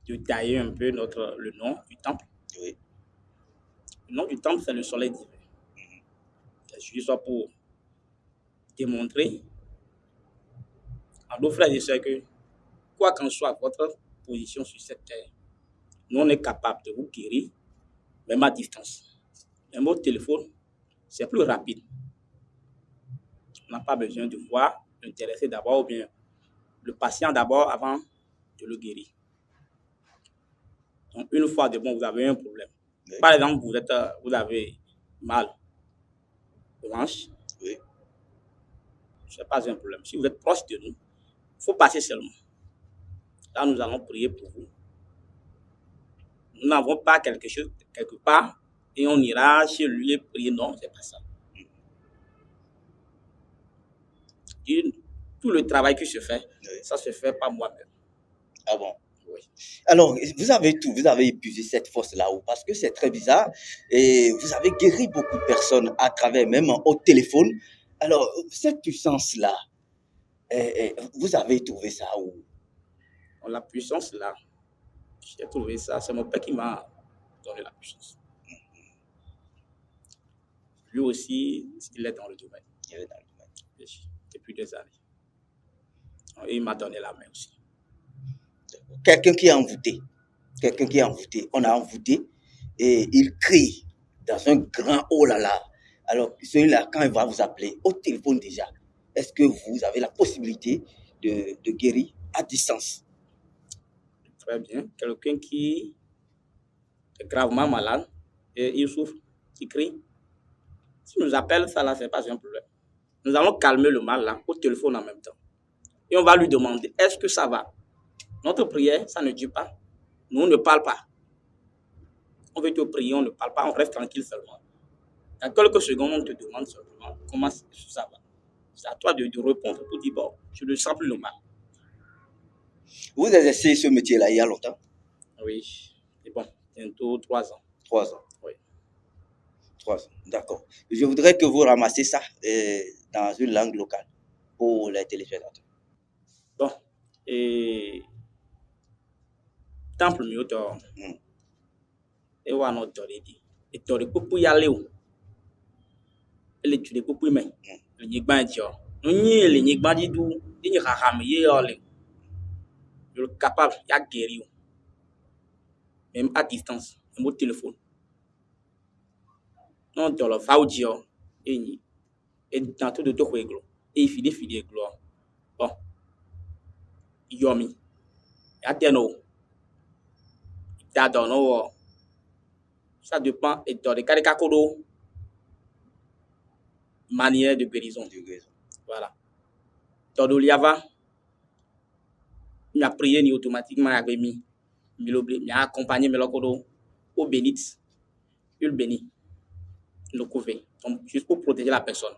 détailler un peu le nom du temple.
Oui.
Le nom du temple, c'est le soleil divin. Je dis ça pour démontrer à nos frères et sœurs que, quoi qu'en soit votre position sur cette terre, nous, on est capable de vous guérir, même à distance. Même au téléphone, c'est plus rapide. On n'a pas besoin de voir l'intéressé d'abord ou bien le patient d'abord avant de le guérir. Donc, une fois de bon, vous avez un problème. Oui. Par exemple, vous avez mal aux hanches.
Oui.
Ce n'est pas un problème. Si vous êtes proche de nous, il faut passer seulement. Là, nous allons prier pour vous. Nous n'avons pas quelque chose quelque part et on ira chez lui et prier. Non, ce n'est pas ça. Tout le travail qui se fait, oui, ça se fait par moi-même.
Ah bon?
Oui.
Alors, vous avez épuisé cette force-là, parce que c'est très bizarre, et vous avez guéri beaucoup de personnes à travers, même au téléphone. Alors, cette puissance-là, vous avez trouvé ça où?
La puissance-là, j'ai trouvé ça, c'est mon père qui m'a donné la puissance. Lui aussi, il est dans le domaine.
Il est dans le domaine.
Depuis des années. Et il m'a donné la main aussi.
Quelqu'un qui est envoûté. On a envoûté et il crie. dans un grand oh là là. Alors, celui-là, quand il va vous appeler au téléphone déjà, est-ce que vous avez la possibilité de guérir à distance?
Très bien. Quelqu'un qui est gravement malade et il souffre, il crie. Si nous appelle, ça là, c'est pas un problème. Nous allons calmer le mal là au téléphone en même temps. Et on va lui demander, est-ce que ça va? Notre prière, ça ne dure pas. Nous, on ne parle pas. On veut te prier, on ne parle pas, on reste tranquille seulement. Dans quelques secondes, on te demande simplement comment ça va. C'est à toi de répondre pour dire, bon, je ne sens plus le mal.
Vous exercez ce métier-là il y a longtemps?
Oui, c'est bon, bientôt 3 ans.
3 ans?
Oui.
3 ans, d'accord. Je voudrais que vous ramassiez ça dans une langue locale pour les téléspectateurs.
Bon, et temple mieux tard. Et on a notre dit. Et tu as pour y aller où? Et tu as pour y aller. Le nigban dit. Nous n'y le nigban dit d'où? Il n'y a jamais y aller. Je suis capable, il y a guéri. Même à distance, même au téléphone. Non, tu le vas dire. Et dans tout de tout règle. Et il finit gloire. Bon. Yomi. Ateno. Dadono. Ça dépend et dans les cas de cacodo. Manière de guérison. Voilà. Dans le liava. Il a prié ni automatiquement avec mi. Il a accompagné mes locodo. Au bénit. Il bénit. Le couvert. Juste pour protéger la personne.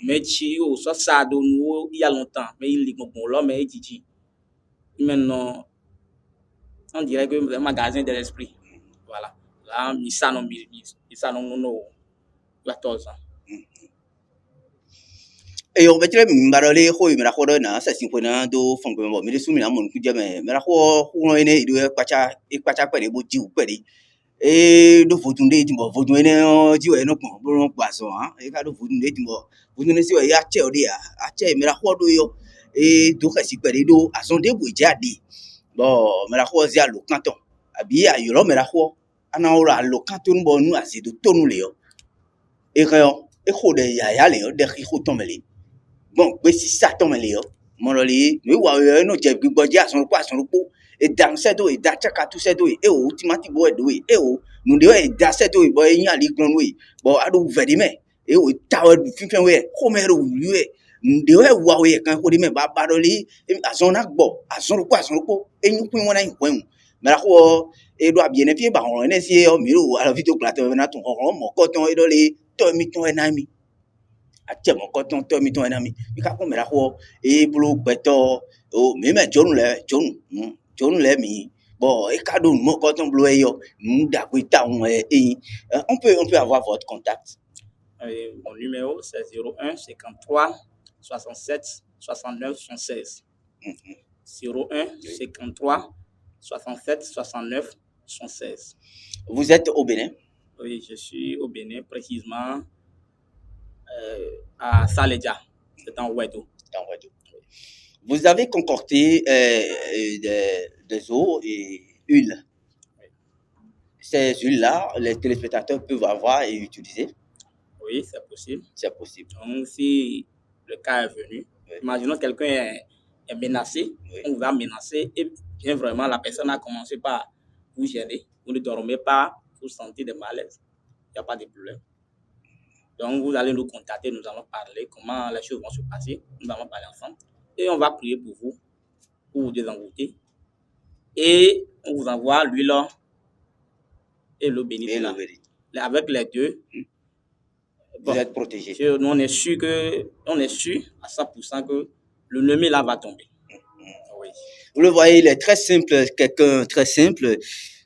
Mais si ça donne il y a longtemps, mais il dit bon là, mais il dit maintenant on dirait que le magasin de l'esprit. Voilà. Là, il ça non 14 ans.
Et on va dire mbarale ho imera ho na sa simpona do fongo mo mi sumi na mon kujame mera ho ene ido kwacha pere bo jiu pere e do fotunde timbo fotune jiu eno pon bo paso han e ka do fotunde timbo fotunde si ya che odi a che mera ho do yo e do ka si pere do asonde bo jade bo mera ho zia lo kanton abi ayoro mera ho ana ora lo kanton bo nu asi do tonu le yo e ko e ko de ya le yo de ko tomele. Bon, si ça tombe là, mon oli, nous voyons nos jeunes qui boivent à son repos, et dans cette eau, et dans chaque tout cette eau, et ultimativement boire d'eau, et nous devons dans cette eau, boire y a l'icône oui, bon à nous faire des mains, et au tower du fin ouais, comme elle ou lui, nous devons voir ouais quand on dit mais baroli, à son acbo, à son repos, et nous pouvons aller un mais là quoi, et doit bien épier, bah on est si au milieu, à la vidéo plateau, on a ton mon coton et dolé, toi mi ton ennemi. Ache mon coton to mi ton enami mi ka ko mera ho e bulu beto o mi me jonu le mi bon e ka do mo coton bleu yo nous da ko ta on peut avoir votre contact.
Mon numéro c'est 01 53 67 69 76. 01 53 67 69 76.
Vous êtes au Bénin?
Oui, je suis au Bénin précisément à Salédia, c'est en Ouedo.
Vous avez concocté des eaux et huiles. Oui. Ces huiles-là, les téléspectateurs peuvent avoir et utiliser?
Oui, c'est possible.
C'est possible.
Donc, si le cas est venu, oui. Imaginons que quelqu'un est menacé, oui. On va menacer et bien vraiment la personne a commencé par vous gêner, vous ne dormez pas, vous sentez des malaises, il n'y a pas de problème. Donc, vous allez nous contacter, nous allons parler comment les choses vont se passer. Nous allons parler ensemble. Et on va prier pour vous désengoutter. Et on vous envoie l'huile et l'eau bénite. Avec les deux,
vous êtes protégés.
Nous, on est sûr à 100% que le nemi là va tomber.
Oui. Vous le voyez, il est très simple, quelqu'un très simple.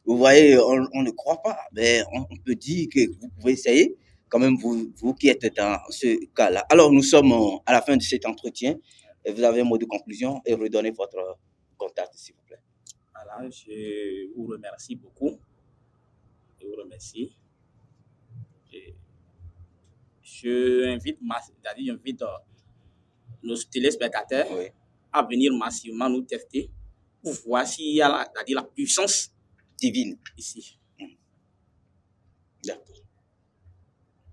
Vous voyez, on ne croit pas, mais on peut dire que vous pouvez essayer. Quand même, vous qui êtes dans ce cas-là. Alors, nous sommes à la fin de cet entretien. Et vous avez un mot de conclusion et redonnez votre contact, s'il vous plaît.
Voilà, je vous remercie beaucoup. Je vous remercie. J'invite nos téléspectateurs à venir massivement nous tester pour voir s'il y a la puissance
divine
ici.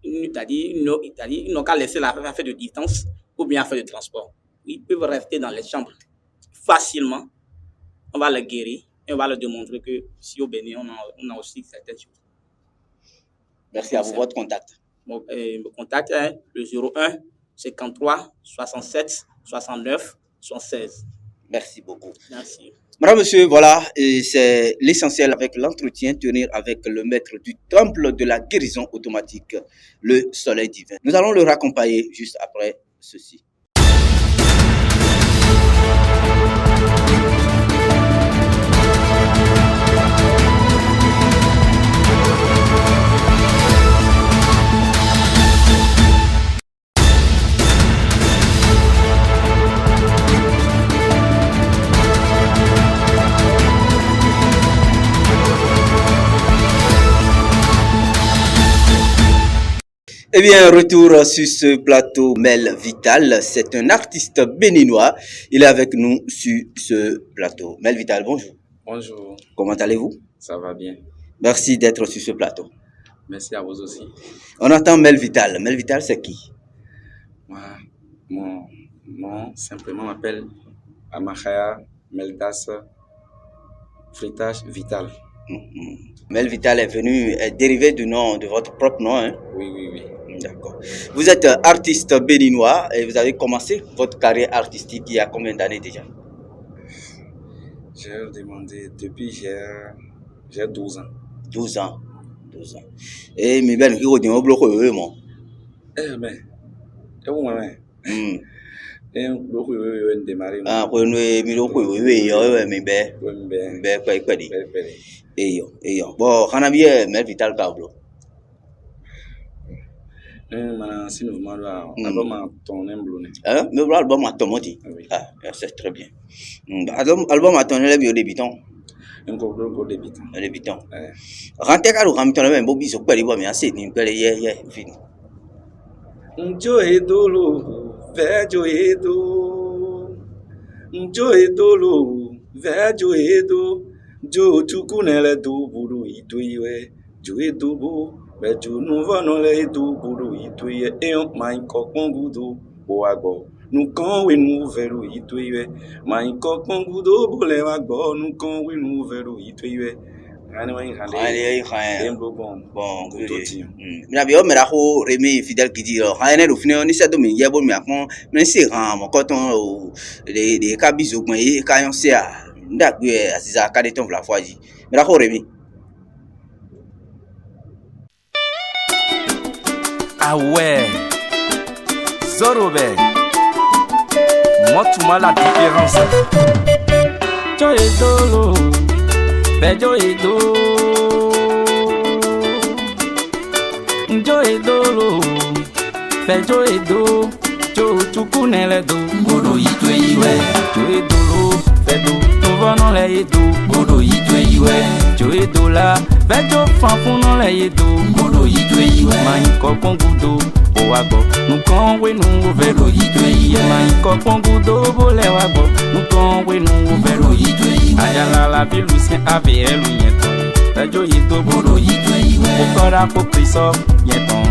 Ils n'ont qu'à laisser l'affaire de distance ou bien l'affaire de transport. Ils peuvent rester dans les chambres facilement. On va les guérir et on va leur démontrer que si au Bénin, on a aussi certaines choses.
Merci à vous. Votre contact.
Mon contact est le 01 53 67 69 76.
Merci beaucoup.
Merci.
Madame, monsieur, voilà, c'est l'essentiel avec l'entretien, tenir avec le maître du temple de la guérison automatique, le Soleil Divin. Nous allons le raccompagner juste après ceci. Eh bien, retour sur ce plateau, Mel Vital. C'est un artiste béninois. Il est avec nous sur ce plateau. Mel Vital, bonjour.
Bonjour.
Comment allez-vous?
Ça va bien.
Merci d'être sur ce plateau.
Merci à vous aussi.
On entend Mel Vital. Mel Vital, c'est qui?
Moi, mon nom simplement m'appelle Amachaya Meldas Fritage Vital.
Mel Vital est dérivé du nom, de votre propre nom, hein?
Oui.
D'accord. Vous êtes artiste béninois et vous avez commencé votre carrière artistique il y a combien d'années déjà?
J'ai demandé depuis j'ai 12 ans.
12 ans. 12 ans. Et mais ben qui vous dit au bloc moi.
Mais où moi et bloc démarrer.
Ah pour nous mi mais ben quoi dit. Et bon, Hanabie Mel Vital Cablo.
Si nous demandons album à ton emblone.
Mais voilà, album à ton moti. Ah, c'est très bien. Album à ton élève au débutant.
Un gros débutant.
Un débutant. Rentrez à l'ouramton, même Bobby se peut aller voir, mais assez, il peut aller, fini.
Joe dolo, vejo edo. Joe dolo, vejo edo. Jo chukunele do buru ituiwe. Joe dobo. Bejo nous venons les deux bourreaux ituye et on m'a encore gudo boago nous quand we nous verrou ituye m'a encore gudo bole wago nous quand we nous verrou ituye
allez bon mina bio mera ko remi fidèle qui dit hayne do fini oni sedo mi yebo mi akon mais c'est ran mo koton les kabizo gbon yi kayon se a ndagbe asiza kade ton la fois ji mera ko remi.
Ah ouais, Zorobe, moi tu m'as la différence. Joe dolo, bejo edo. Joe dolo, bejo edo. Jo chukunele do, bodo itwe iwe. Joe dolo, bedo, novono le edo, bodo itwe iwe. Joe dola, bejo fanfuno le edo, bodo itwe iwe. Maiko kongudo, boago, nukon we nu vero itwe iwe. Maiko kongudo bole wago, nukon we nu vero itwe iwe. Ayala la bilusien ave elu nyeton, bejo edo bodo itwe iwe. Okora ko priso nyeton,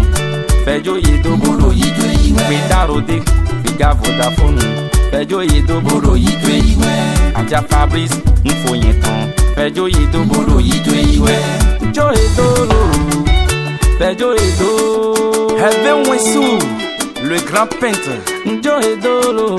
bejo edo bodo itwe iwe. Petarode, figa Vodafone, bejo edo bodo itwe iwe. Aja Fabrice, nfo nyeton, bejo edo bodo itwe iwe. Joe dolo, bejo edo. Heaven Wessou, le grand peintre. Joe dolo,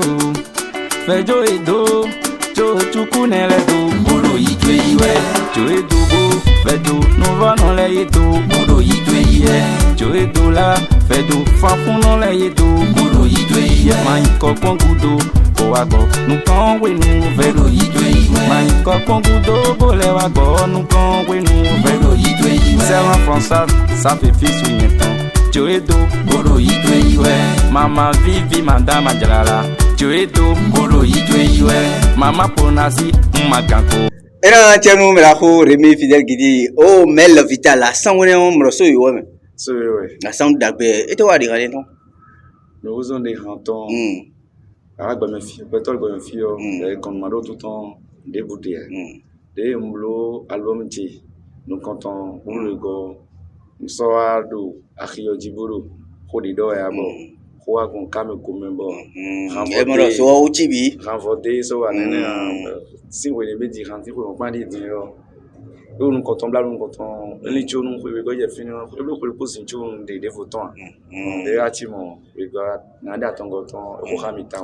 bejo edo. Jo chukunele do, bodo itwe iwe. Joe dobo, bedo, novono le edo, bodo itwe iwe. Joe dola, bedo, fanfuno le edo, bodo itwe iwe. Maiko kongudo, boago, nukon we nu vero itwe iwe. Maiko kongudo, bole wago, nukon we nu vero itwe iwe. C'est en français, ça fait fils ou yeton. Joe do, bodo itwe iwe. Mama vivi madame jalala. Joe do, bodo itwe iwe. Mama ponasi, maganko.
Era tienu mera ko remi fidèle qui dit oh Mel Vital la sangone on mroso yo me.
So oui.
La sang dagbe et toi dire non.
Nous on des rantons. Ah ba me fi, peut-être ba me fi et qu'on m'a tout temps débouté. Des mlo album ti. Nous comptons pour le go Soa do Akio Jiburu, Hodido Yabo, Huakon Kame Kumembo, renvoter, so si vous voulez dire, vous pas dire, nous comptons, nous comptons, les gens nous pouvons finir, nous pouvons poser des votants, des bâtiments, n'a tonton, au Hamitam,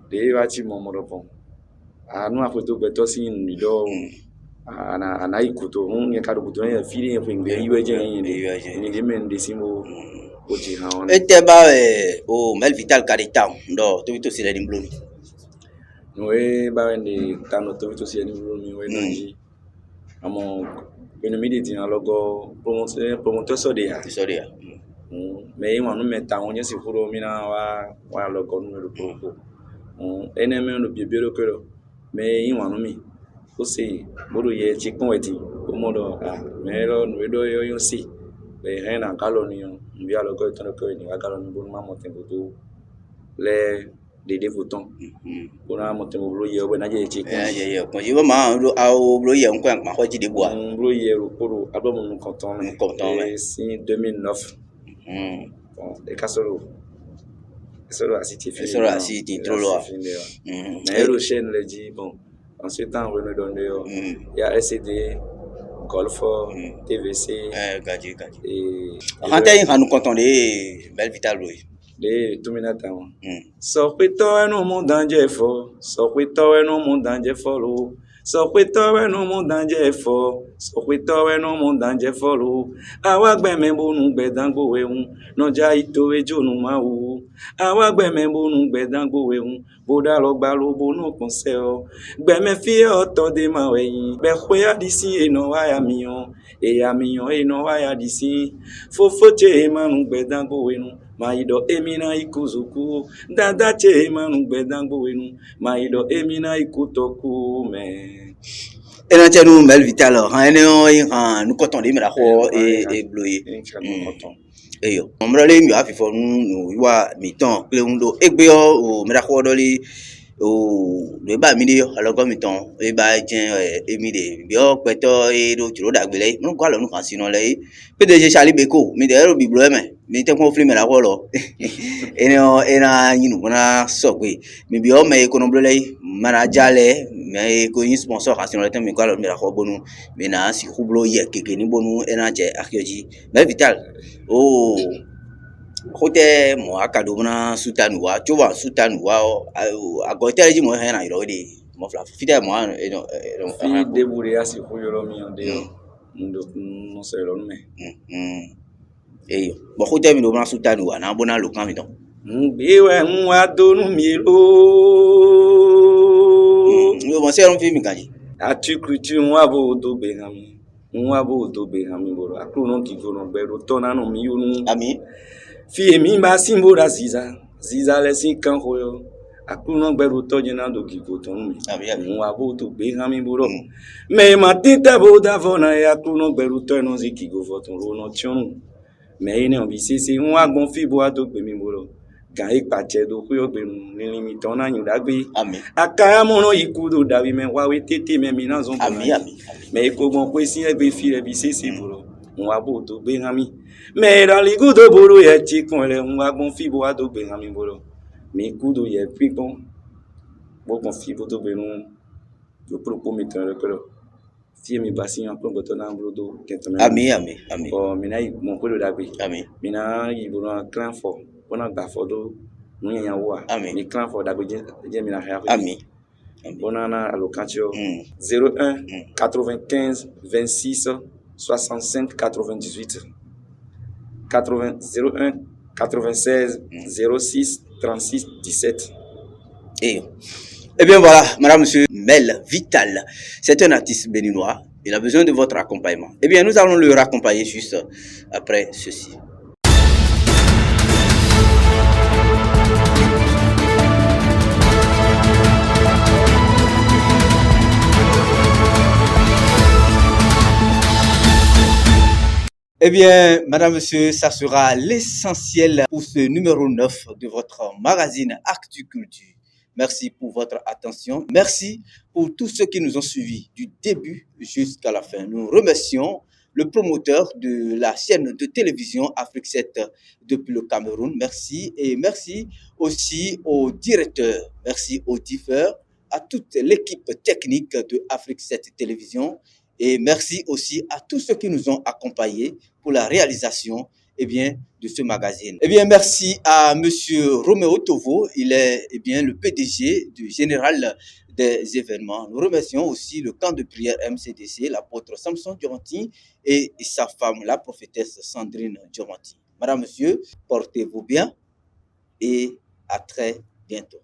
des bâtiments, mon repos. À nous, après tout, beto si nous donnons. Ana ikuto unge kadu kutonya fili yapinge iwe je ni gemen desimo oji haona
eteba o Mel Vital Karita ndo to sile ni bloni
we ba ndi tano to sile ni bloni we nanji amo beno miditi na logo promoteur sodia me ima no meta onye si furo mina wa logo numero poco eneme no bibiero kero me ima no mi aussi buru ye chikon eti omodo mero nwedo yo si be hena kaloni mbi alo ko tono ko ni kaloni buru ma motembo to le de votants buru ma motembo buru ye na je chikon
ye ko jiba ma au buru ye nko ma hoji de bois
buru ye buru album nous comptons si 2009 bon et kasoro
asiti trop loin
mais le chaîne le dit bon. Ensuite, on va nous donner il y a SCD, Golf, TVC.
Gadji. Et quand nous comptons les Mel Vital Louis.
Les Tuminatans. Sorpito no mondange fo, sorpito no mondange fo. Sorpito no mondange fo, sorpito no mondange fo. Awagbe membo nu bedango weun, no jaito ejo nu mau. Awagbe membo nu bedango weun. Boda logba lobo no conseil gbeme fi oto de maweyin be khoya disi eno waya miyon eno waya disi fofo che manu gbedango wenu maido emina ikuzuku dada che manu gbedango wenu maido emina ikutoku me
ena tenu Mel Vital ene nous comptons de mera ho et bloye eyo omrole mi afi fo nu wa mi ton pe ndo egbe o mera ko doli o le ba mi de alogo mi ton e ba jen emi de bi o peto e do juro dagbele nu ko lo nu kan sino le PDG Charlie Beko mi de ro bi blo mi te ko fli mera ko lo ena yinu bona sogbe mi bi o me ko no blo le mara jale me ko yin sponsor kan sino le te mi ko lo mera ko bonu mi na si khublo ye keke ni bonu ena je akioji Mel Vital oh hote mo akado na sutanu wa choba sutanu wa agote ji mo hena iro de mo fla fide mo
fi debure asi ko yoro mi onde ndo no se lo me
eyo bo hote mi do na sutanu wa na bona lo kan mi don
biwe nwa donu mi lo
yo mo se ron fi mi kanji
atu kultu nwa bo do be hami nwa bo do be hami boro akru no ki go no beru to na no mi yunu
ami
fi emi ba simbo da ziza le sin kan hoyo akru no beru to jina do ki go to mi nwa bo do be hami boro me ma tita bo da vona ya akru no beru to no zi ki go voton ro no tion me ene obi sisi nwa gbon fi bo do pe mi boro gan ipache do ku yo gbe ni limiton na yin dagbe akaya mo no ikudo dawi me wa we tete me mi na zon
ami
me ko gbon pe si egbe fi re bi sisi boro nwa bo do be hami me ra li gudo boro ye ti kon le nwa gbon fi bo do be hami boro mi kudo ye pipon bo gbon fi bo do be nu yo propos mi tan rekolo si mi basi en plomb to na bro do keto
ami
o mi na mo ko do dagbe
ami
mi na yi boro clan for on a gafodo nous y a wa mi clan for dagbe je mi na ha
ami
on a allocation 01 95 26 65 98 01 96 06 36 17
Eh bien voilà, madame, monsieur Mel Vital, c'est un artiste béninois, il a besoin de votre accompagnement. Eh bien, nous allons le raccompagner juste après ceci. Eh bien, madame, monsieur, ça sera l'essentiel pour ce numéro 9 de votre magazine Actu Culture. Merci pour votre attention. Merci pour tous ceux qui nous ont suivis du début jusqu'à la fin. Nous remercions le promoteur de la chaîne de télévision Afrique 7 depuis le Cameroun. Merci. Et merci aussi au directeur, merci au diffeur, à toute l'équipe technique de Afrique 7 Télévision. Et merci aussi à tous ceux qui nous ont accompagnés pour la réalisation de ce magazine. Merci à Monsieur Roméo Tovo, il est le PDG du Général des événements. Nous remercions aussi le camp de prière MCDC, l'apôtre Samson Diomanti et sa femme, la prophétesse Sandrine Diomanti. Madame, Monsieur, portez-vous bien et à très bientôt.